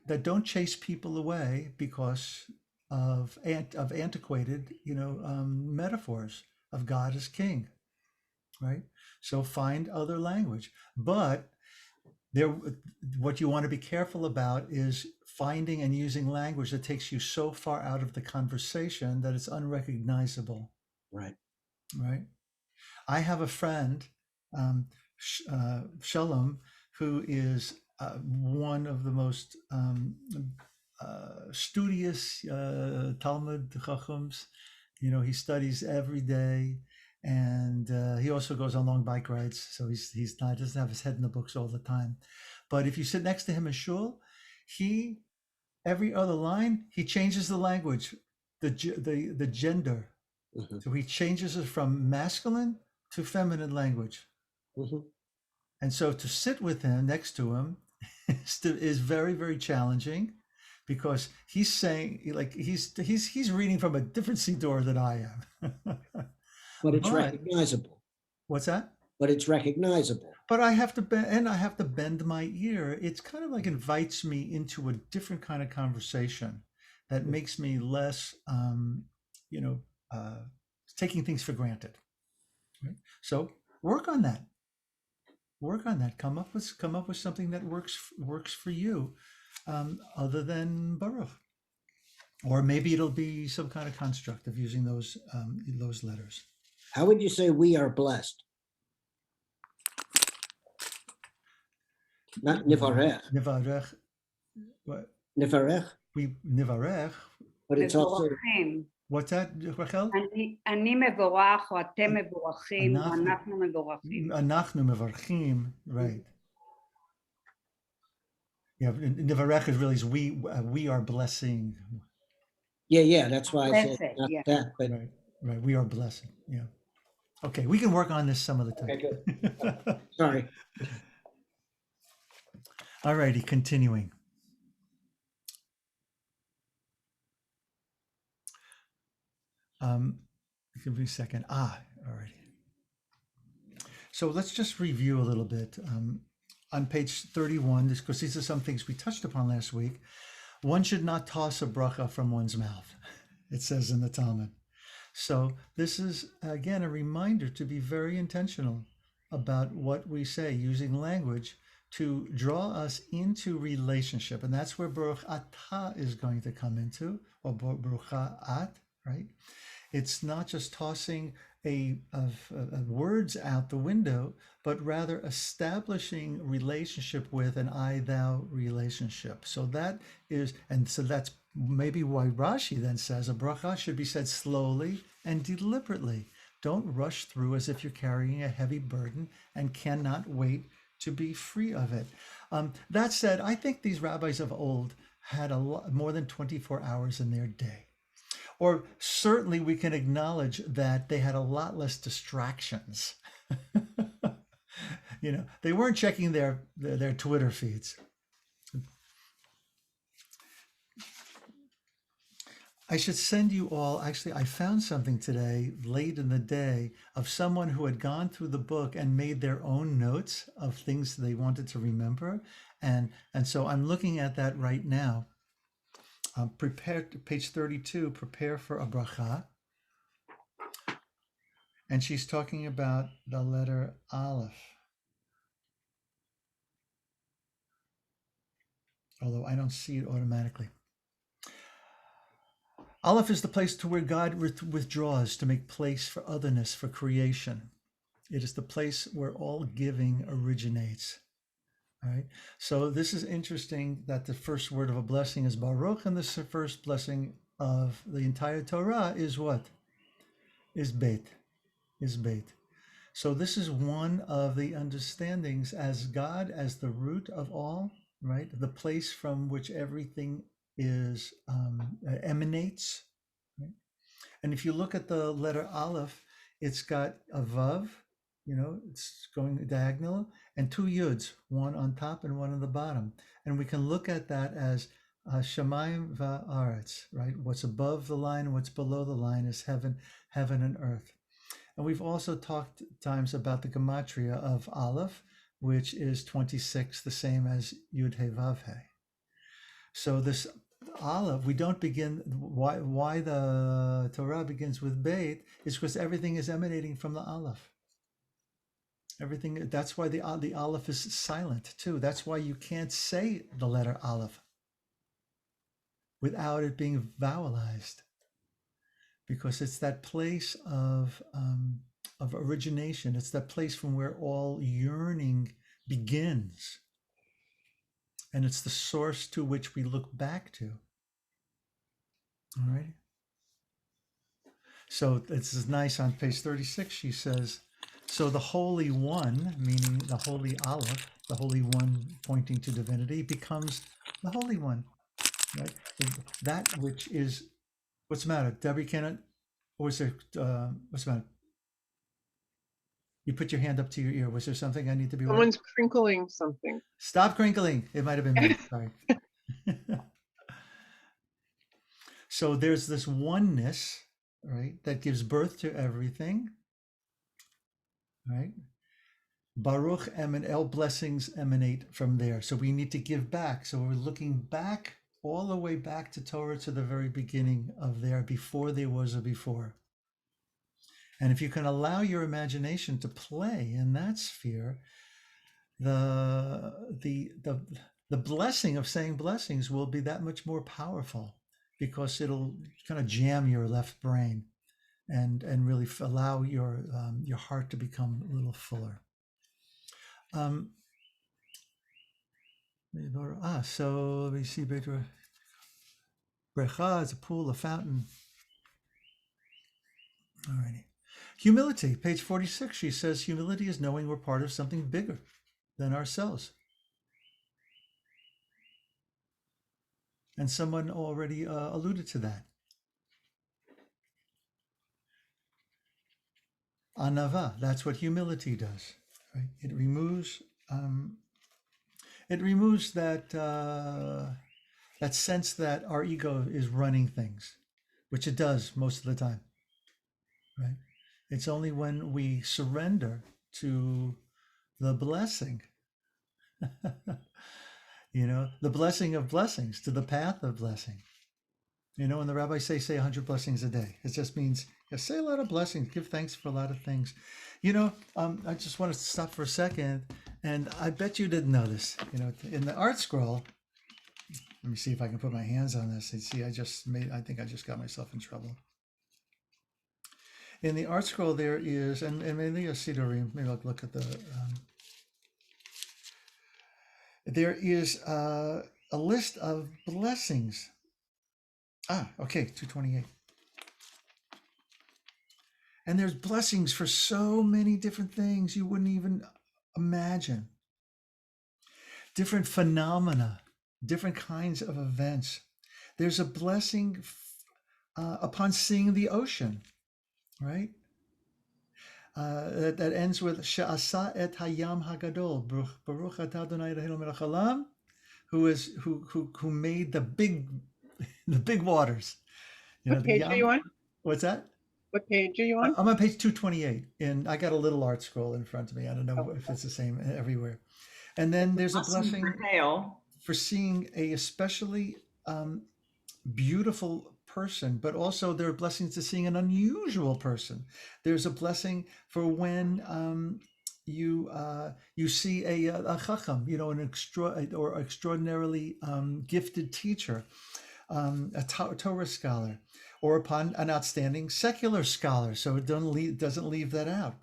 that don't chase people away because of antiquated, metaphors of God as king, right? So find other language, but there, what you want to be careful about is finding and using language that takes you so far out of the conversation that it's unrecognizable, Right. right? I have a friend, Shalom, who is one of the most studious Talmud Chachams. He studies every day, and he also goes on long bike rides. So he's not doesn't have his head in the books all the time. But if you sit next to him in shul, he every other line he changes the language, the gender. Mhm. So he changes it from masculine to feminine language. Mhm. And so to sit with him next to him is very, very challenging because he's saying like he's reading from a different siddur than I am. But it's But recognizable. what's that? But it's recognizable. But I have to bend my ear. It's kind of like invites me into a different kind of conversation that makes me less, you know, uh, taking things for granted. Right? So work on that. Work on that. Come up with something that works for you, other than Baruch, or maybe it'll be some kind of construct of using those letters. How would you say we are blessed? Not nivarech. Nivarech. What? Nivarech, We nivarech. but it's also מבורכים. What's that, Rachel? אני מבורך, או אתם מבורכים, או אנחנו- אנחנו מבורכים. Anachnu mevarchim. Right. Yeah. Nivarech is really we are blessing. yeah. That's why I said Blessed, not yeah. that, but Right. We are blessing. Yeah. Okay. We can work on this some other time. Okay, sorry. All righty. Continuing. Give me a second. All right. So let's just review a little bit. On page 31, because these are some things we touched upon last week. One should not toss a bracha from one's mouth, it says in the Talmud. So this is, again, a reminder to be very intentional about what we say, using language to draw us into relationship. And that's where Baruch Atah is going to come into, or Barucha At, right? It's not just tossing words out the window, but rather establishing relationship with an I-thou relationship. So that's maybe why Rashi then says a bracha should be said slowly and deliberately. Don't rush through as if you're carrying a heavy burden and cannot wait to be free of it. That said, I think these rabbis of old had a lot more than 24 hours in their day. Or certainly we can acknowledge that they had a lot less distractions. They weren't checking their Twitter feeds. I should send you all, actually, I found something today late in the day of someone who had gone through the book and made their own notes of things they wanted to remember. And so I'm looking at that right now. Prepare, page 32, prepare for a bracha. And she's talking about the letter Aleph. Although I don't see it automatically. Aleph is the place to where God withdraws to make place for otherness, for creation. It is the place where all giving originates. All right. So this is interesting that the first word of a blessing is Baruch, and the first blessing of the entire Torah is what? Is Beit. Is Beit. So this is one of the understandings as God as the root of all, right? The place from which everything is emanates. Right? And if you look at the letter Aleph, it's got a Vav it's going diagonal, and two yuds, one on top and one on the bottom. And we can look at that as Shamayim va'aretz, right? What's above the line and what's below the line is heaven and earth. And we've also talked times about the Gematria of Olive, which is 26, the same as Yud He Vav He. So this Olive, we don't begin, why the Torah begins with Beit is because everything is emanating from the Olive. Everything, that's why the Aleph is silent too. That's why you can't say the letter Aleph without it being vowelized, because it's that place of origination. It's that place from where all yearning begins. And it's the source to which we look back to. All right. So this is nice. On page 36, she says, so the Holy One, meaning the Holy Aleph, the Holy One pointing to divinity, becomes the Holy One. Right? That which is, what's the matter? Debbie, cannot, or is there, what's the matter? You put your hand up to your ear. Was there something I need to be aware of? Someone's crinkling something. Stop crinkling. It might have been me. Sorry. So there's this oneness, right, that gives birth to everything, right? Baruch all blessings emanate from there. So we need to give back. So we're looking back, all the way back to Torah, to the very beginning of there, before there was a before. And if you can allow your imagination to play in that sphere, the blessing of saying blessings will be that much more powerful, because it'll kind of jam your left brain and really allow your heart to become a little fuller. So let me see. Bracha is a pool, a fountain. Alrighty. Humility, page 46, she says, humility is knowing we're part of something bigger than ourselves. And someone already alluded to that. Anava, that's what humility does. Right? It removes that that sense that our ego is running things, which it does most of the time. Right? It's only when we surrender to the blessing, the blessing of blessings, to the path of blessing. When the rabbis say 100 blessings a day, it just means say a lot of blessings, give thanks for a lot of things. I just want to stop for a second, and I bet you didn't know this. In the art scroll, let me see if I can put my hands on this and see. I think I just got myself in trouble. In the art scroll, there is, and maybe a Sidurim, maybe I'll look at the. There is a list of blessings. Okay, 228. And there's blessings for so many different things you wouldn't even imagine. Different phenomena, different kinds of events. There's a blessing upon seeing the ocean, right? That ends with She'asa et hayam hagadol, Baruch atah Adonai Eloheinu melech haolam, who made the big waters. What page are you on? What's that? What page are you on? I'm on page 228, and I got a little art scroll in front of me. I don't know if it's the same everywhere. And then there's a blessing for seeing a especially beautiful person, but also there are blessings to seeing an unusual person. There's a blessing for when you see a chacham, an extraordinarily gifted teacher, a Torah scholar, or upon an outstanding secular scholar. So it doesn't leave that out.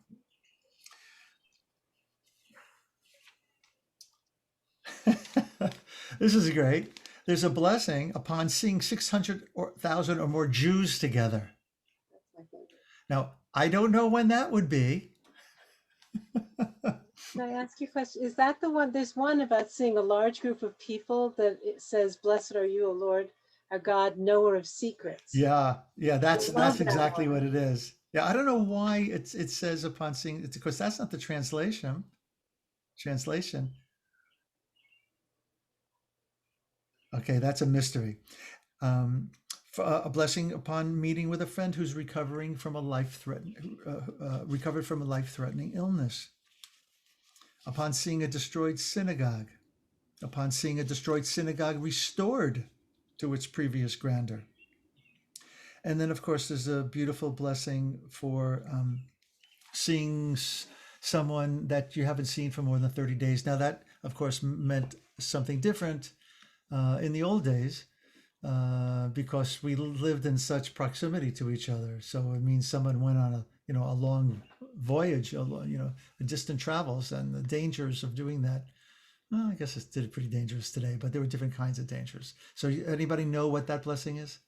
This is great. There's a blessing upon seeing 600,000 or more Jews together. That's my favorite. Now, I don't know when that would be. Can I ask you a question? Is that the one? There's one about seeing a large group of people that it says, "Blessed are you, O Lord, our God, knower of secrets." Yeah, that's exactly what it is. Yeah, I don't know why it says upon seeing it, because that's not the translation. Okay, that's a mystery. A blessing upon meeting with a friend who's recovered from a life-threatening illness. Upon seeing a destroyed synagogue. Upon seeing a destroyed synagogue restored to its previous grandeur. And then, of course, there's a beautiful blessing for seeing someone that you haven't seen for more than 30 days. Now, that, of course, meant something different in the old days because we lived in such proximity to each other. So it means someone went on a long voyage, distant travels, and the dangers of doing that. Well, I guess it's pretty dangerous today, but there were different kinds of dangers. So anybody know what that blessing is?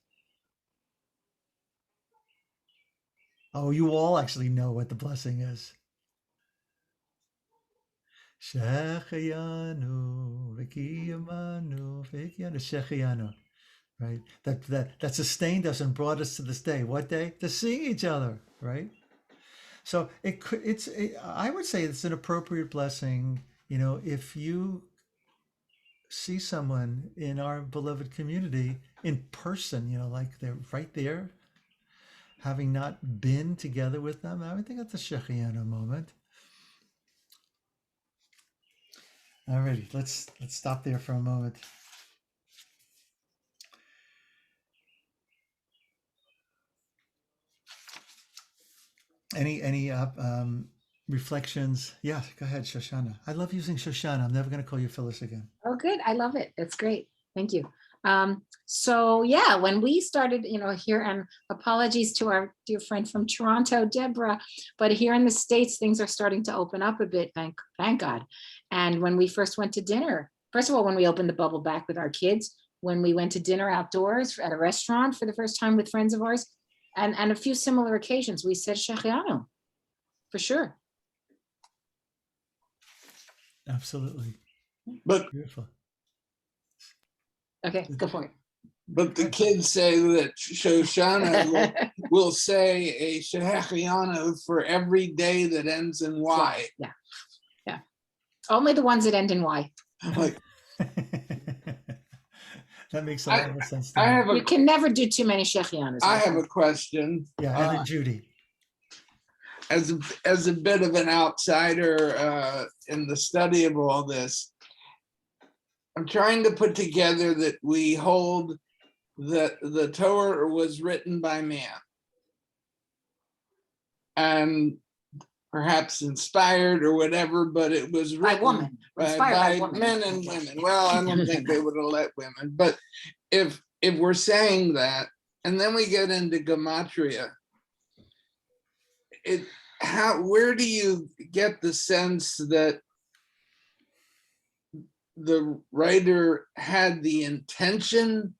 Oh, you all actually know what the blessing is. Shechayanu, Vikiyamanu, Vikiyanu, Shechayanu. Right? That sustained us and brought us to this day. What day? To seeing each other, right? So I would say it's an appropriate blessing, if you see someone in our beloved community in person, like they're right there, having not been together with them. I would think that's a Shechianu moment. Alrighty, let's stop there for a moment. Any reflections? Yeah, go ahead, Shoshana. I love using Shoshana. I'm never going to call you Phyllis again. Oh, good. I love it. It's great. Thank you. So yeah, when we started, here, and apologies to our dear friend from Toronto, Deborah, but here in the States, things are starting to open up a bit, thank God. And when we first went to dinner, first of all, when we opened the bubble back with our kids, when we went to dinner outdoors at a restaurant for the first time with friends of ours, and a few similar occasions, we said Shechianu, for sure. Absolutely. But beautiful. Okay, go for it. But the kids say that Shoshana will say a Shechianu for every day that ends in Y. Yeah. Only the ones that end in Y. Like, that makes a lot of sense to me. You can never do too many Shechianas. I have a question. Yeah, and then Judy. As a bit of an outsider in the study of all this, I'm trying to put together that we hold that the Torah was written by man and perhaps inspired or whatever, but it was written by woman, by men and women. Well, I don't think they would have let women, but if we're saying that, and then we get into Gematria, where do you get the sense that the writer had the intention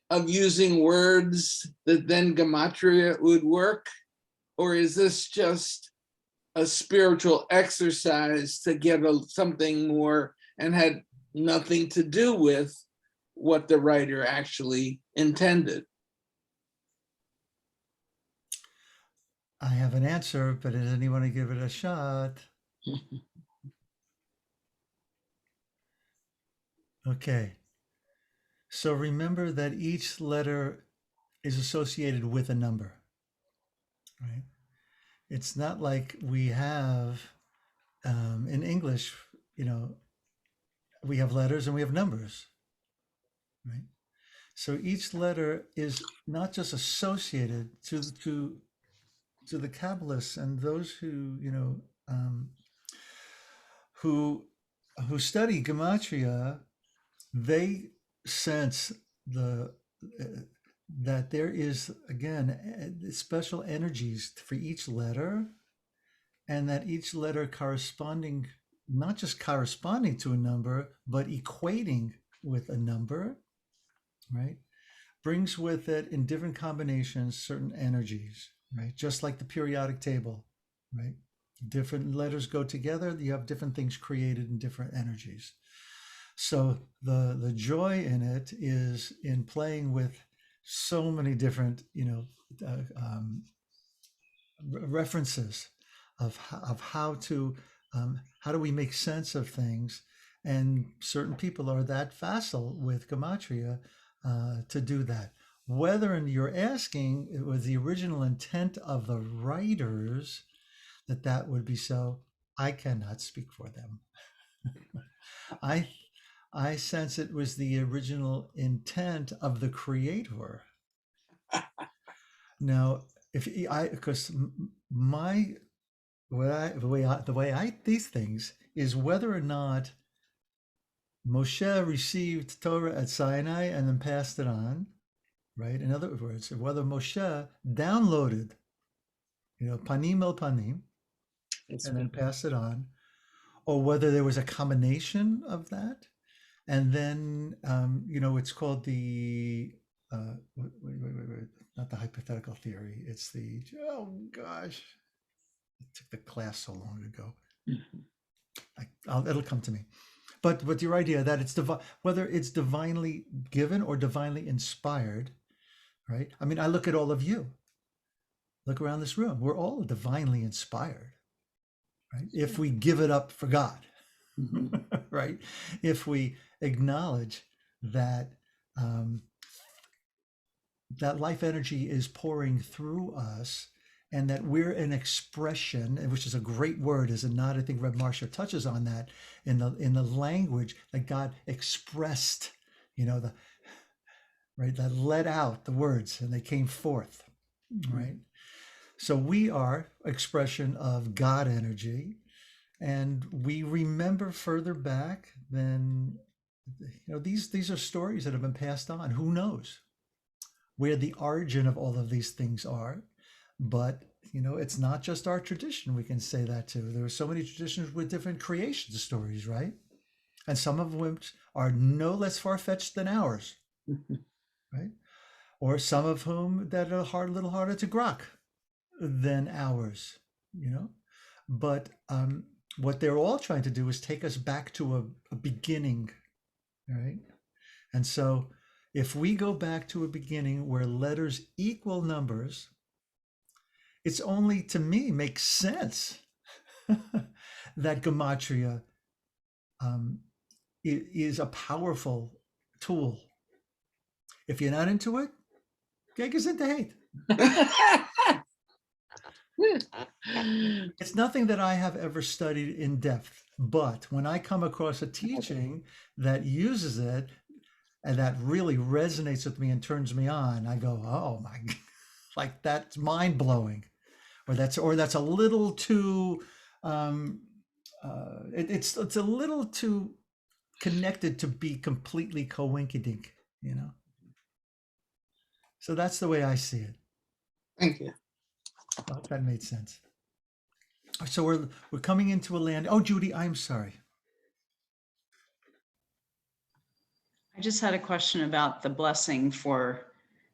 of using words that then Gematria would work? Or is this just a spiritual exercise to get something more and had nothing to do with what the writer actually intended? I have an answer, but does anyone give it a shot? Okay. So remember that each letter is associated with a number, right? It's not like we have in English, we have letters and we have numbers, right? So each letter is not just associated to the Kabbalists and those who who study Gematria. They sense that there is, again, special energies for each letter, and that each letter corresponding, not just corresponding to a number, but equating with a number, right, brings with it in different combinations certain energies, right? Just like the periodic table, right? Different letters go together, you have different things created in different energies. So the joy in it is in playing with so many different, references of how to how do we make sense of things, and certain people are that facile with gematria to do that. Whether you're asking it was the original intent of the writers that would be so, I cannot speak for them. I sense it was the original intent of the creator. Now, if I, because my the way I these things is whether or not Moshe received Torah at Sinai and then passed it on, right? In other words, whether Moshe downloaded, panim el panim, and then passed it on, or whether there was a combination of that, and then it's called the wait, not the hypothetical theory. It's the I took the class so long ago. It'll come to me. But your idea that it's whether it's divinely given or divinely inspired, right? I mean, I look at all of you. Look around this room. We're all divinely inspired, right? If we give it up for God, right? If we acknowledge that that life energy is pouring through us, and that we're an expression, which is a great word, is it not? I think R Marcia touches on that in the language that God expressed, that let out the words and they came forth, right? So we are expression of God energy, and we remember further back than, these are stories that have been passed on. Who knows where the origin of all of these things are? But, it's not just our tradition. We can say that too. There are so many traditions with different creation stories, right? And some of which are no less far-fetched than ours, right? Or some of whom that are a little harder to grok than ours, But what they're all trying to do is take us back to a beginning, right? And so if we go back to a beginning where letters equal numbers, it's only, to me, makes sense that gematria is a powerful tool. If you're not into it, get into hate. It's nothing that I have ever studied in depth, but when I come across a teaching that uses it and that really resonates with me and turns me on, I go, oh my God, like that's mind blowing. Or that's a little too it's a little too connected to be completely coinkydink, So that's the way I see it. Thank you. I hope that made sense. So we're coming into a land. Oh, Judy, I'm sorry. I just had a question about the blessing for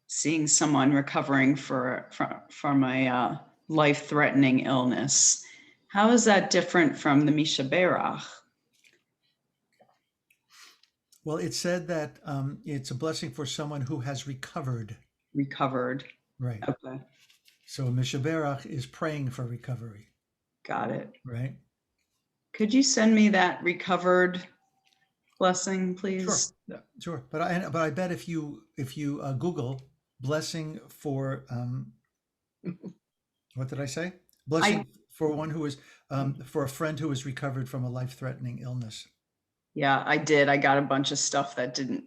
seeing someone recovering from a life-threatening illness. How is that different from the Misha Berach? Well, it said that it's a blessing for someone who has recovered. Recovered. Right. Okay. So Misha Berach is praying for recovery. Got it. Right. Could you send me that recovered blessing, please? Sure. Yeah, sure. But I bet if you Google blessing for what did I say? Blessing for one who is for a friend who is recovered from a life-threatening illness. Yeah, I did. I got a bunch of stuff that didn't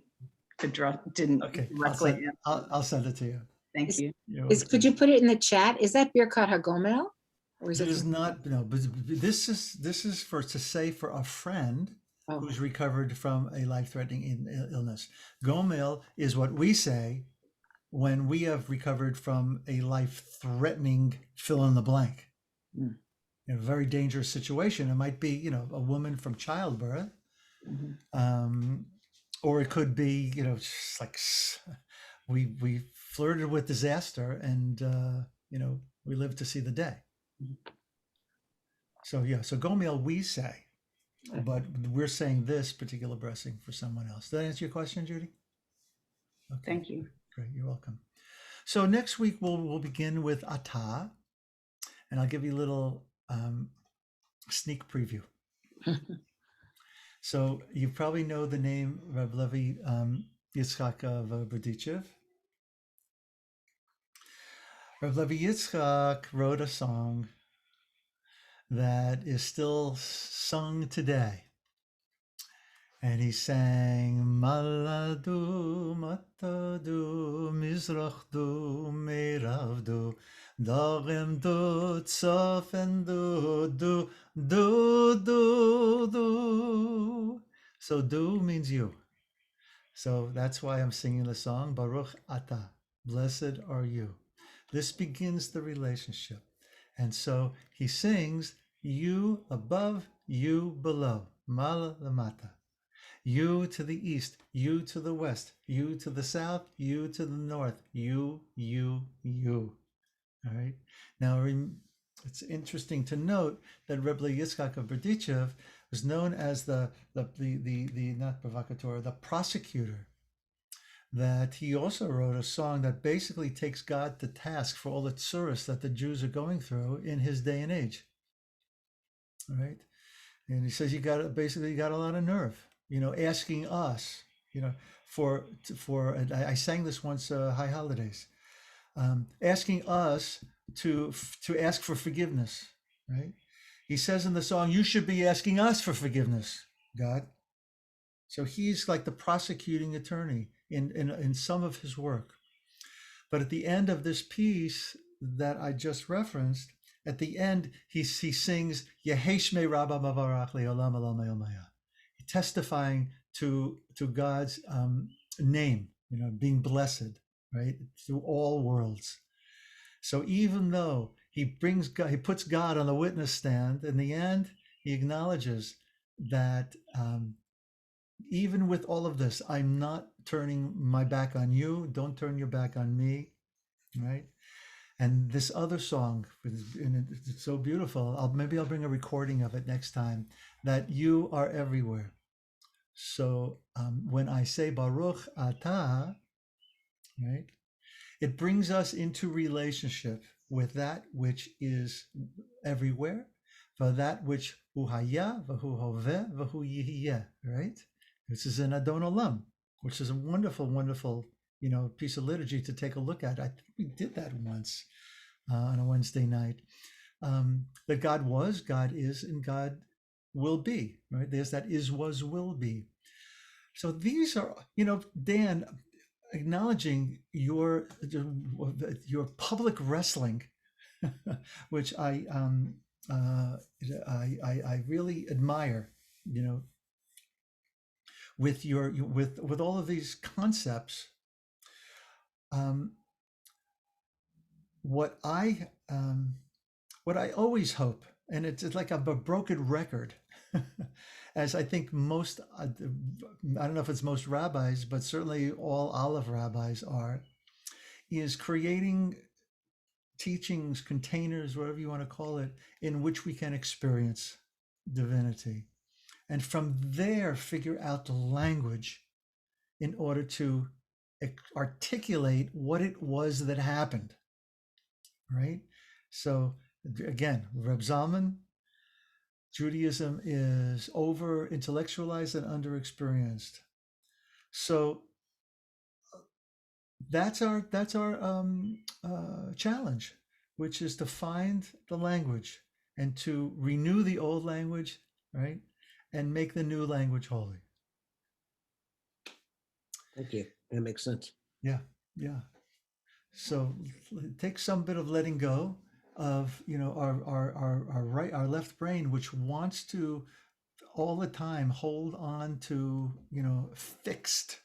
Okay. directly. I'll send it to you. Thank you. Could you put it in the chat? Is that Birkat HaGomel? Or is It it is not, no, but this is for a friend who's recovered from a life-threatening illness. Gomel is what we say when we have recovered from a life-threatening fill in the blank. In a very dangerous situation. It might be, a woman from childbirth, or it could be, just like we flirted with disaster, and we live to see the day. So so Gomel we say, but we're saying this particular blessing for someone else. Did that answer your question, Judy? Okay. Thank you. Great, you're welcome. So next week we'll begin with Atah, and I'll give you a little sneak preview. So you probably know the name Reb Levi Yitzchak of Berdichev. Reb Levi Yitzchak wrote a song that is still sung today. And he sang Maladu, Matadu, Mizrachdu, Meiravdu, Dagimdu, Tzofendu, do. So do means you. So that's why I'm singing the song, Baruch Ata, blessed are you. This begins the relationship. And so he sings, you above, you below, Mala Lamata. You to the east, you to the west, you to the south, you to the north, you. All right. Now, it's interesting to note that Rebbe Yitzchak of Berdichev was known as the not provocateur, the prosecutor. That he also wrote a song that basically takes God to task for all the tsuras that the Jews are going through in his day and age. All right. And he says you got a lot of nerve, asking us, and I sang this once, High Holidays, asking us to ask for forgiveness, right? He says in the song, you should be asking us for forgiveness, God. So he's like the prosecuting attorney in some of his work. But at the end of this piece that I just referenced, at the end, he sings Yeheshme Rabba Mavarach Leolam Olam Hayomaya, testifying to God's name, being blessed, right, through all worlds. So even though he puts God on the witness stand, in the end, he acknowledges that even with all of this, I'm not turning my back on you. Don't turn your back on me, right? And this other song, it's so beautiful. Maybe I'll bring a recording of it next time, that you are everywhere. So when I say Baruch Atah, right, it brings us into relationship with that which is everywhere, for that which hu haya, v'hu hoveh, v'hu yihiyeh, right? This is in Adon Olam, which is a wonderful, wonderful, piece of liturgy to take a look at. I think we did that once on a Wednesday night. That God was, God is, and God will be, right? There's that is, was, will be. So these are, Dan, acknowledging your public wrestling, which I really admire, with all of these concepts. What I always hope, and it's like a broken record, as I think most, I don't know if it's most rabbis, but certainly all Olive rabbis are, is creating teachings, containers, whatever you want to call it, in which we can experience divinity. And from there, figure out the language in order to articulate what it was that happened, right? So again, Reb Zalman, Judaism is over intellectualized and under experienced. So that's our challenge, which is to find the language and to renew the old language, right, and make the new language holy. Thank you. That makes sense. Yeah. So it takes some bit of letting go of our left brain, which wants to all the time hold on to fixed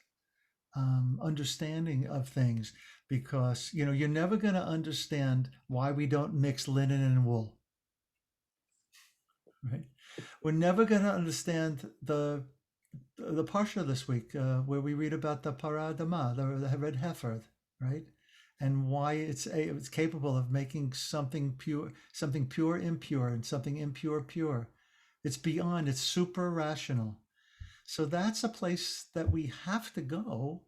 understanding of things, because you're never going to understand why we don't mix linen and wool, right? We're never going to understand the parsha this week where we read about the paradama, the red heifer, right? And why it's capable of making something pure impure, and something impure pure. It's beyond, it's super rational. So that's a place that we have to go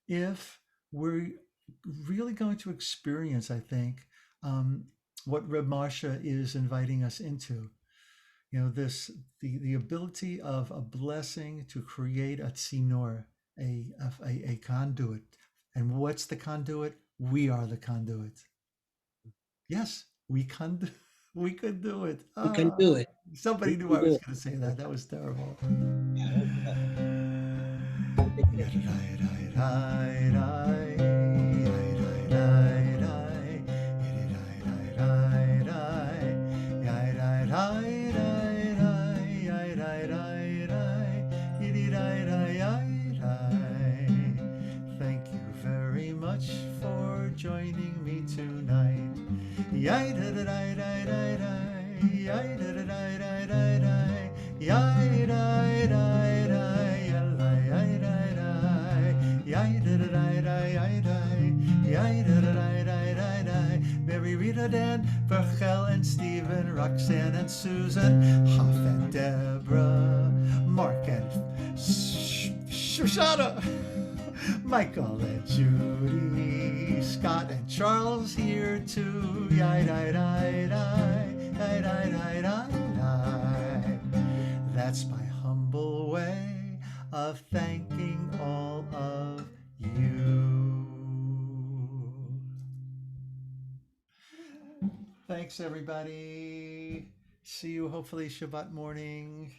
if we're really going to experience, I think, what R Marcia is inviting us into. The ability of a blessing to create a tzinor, a conduit. And what's the conduit? We are the conduit. Yes, we can. We could do it. We can do it. Somebody knew I was going to say that. That was terrible. Thank you very much for joining me tonight. Mary, Rita, Dan, Berchel, and Stephen, Roxanne, and Susan, Huff, and Deborah, Mark, and Shoshana, Michael, and Judy, Scott, and Charles here too. That's my humble way of thanking all of you. Thanks, everybody. See you hopefully Shabbat morning.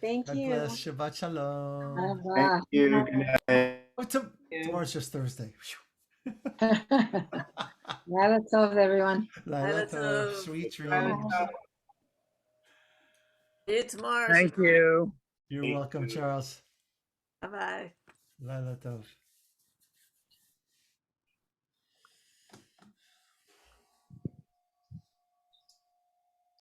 Thank God you. bless. Shabbat shalom. Thank you. Good night. Oh, tomorrow's just Thursday. Laila tov, everyone. Laila Laila tov. tov. Sweet Bye. dreams. See you tomorrow. Thank you. You're welcome, Charles. Bye-bye. Laila tov.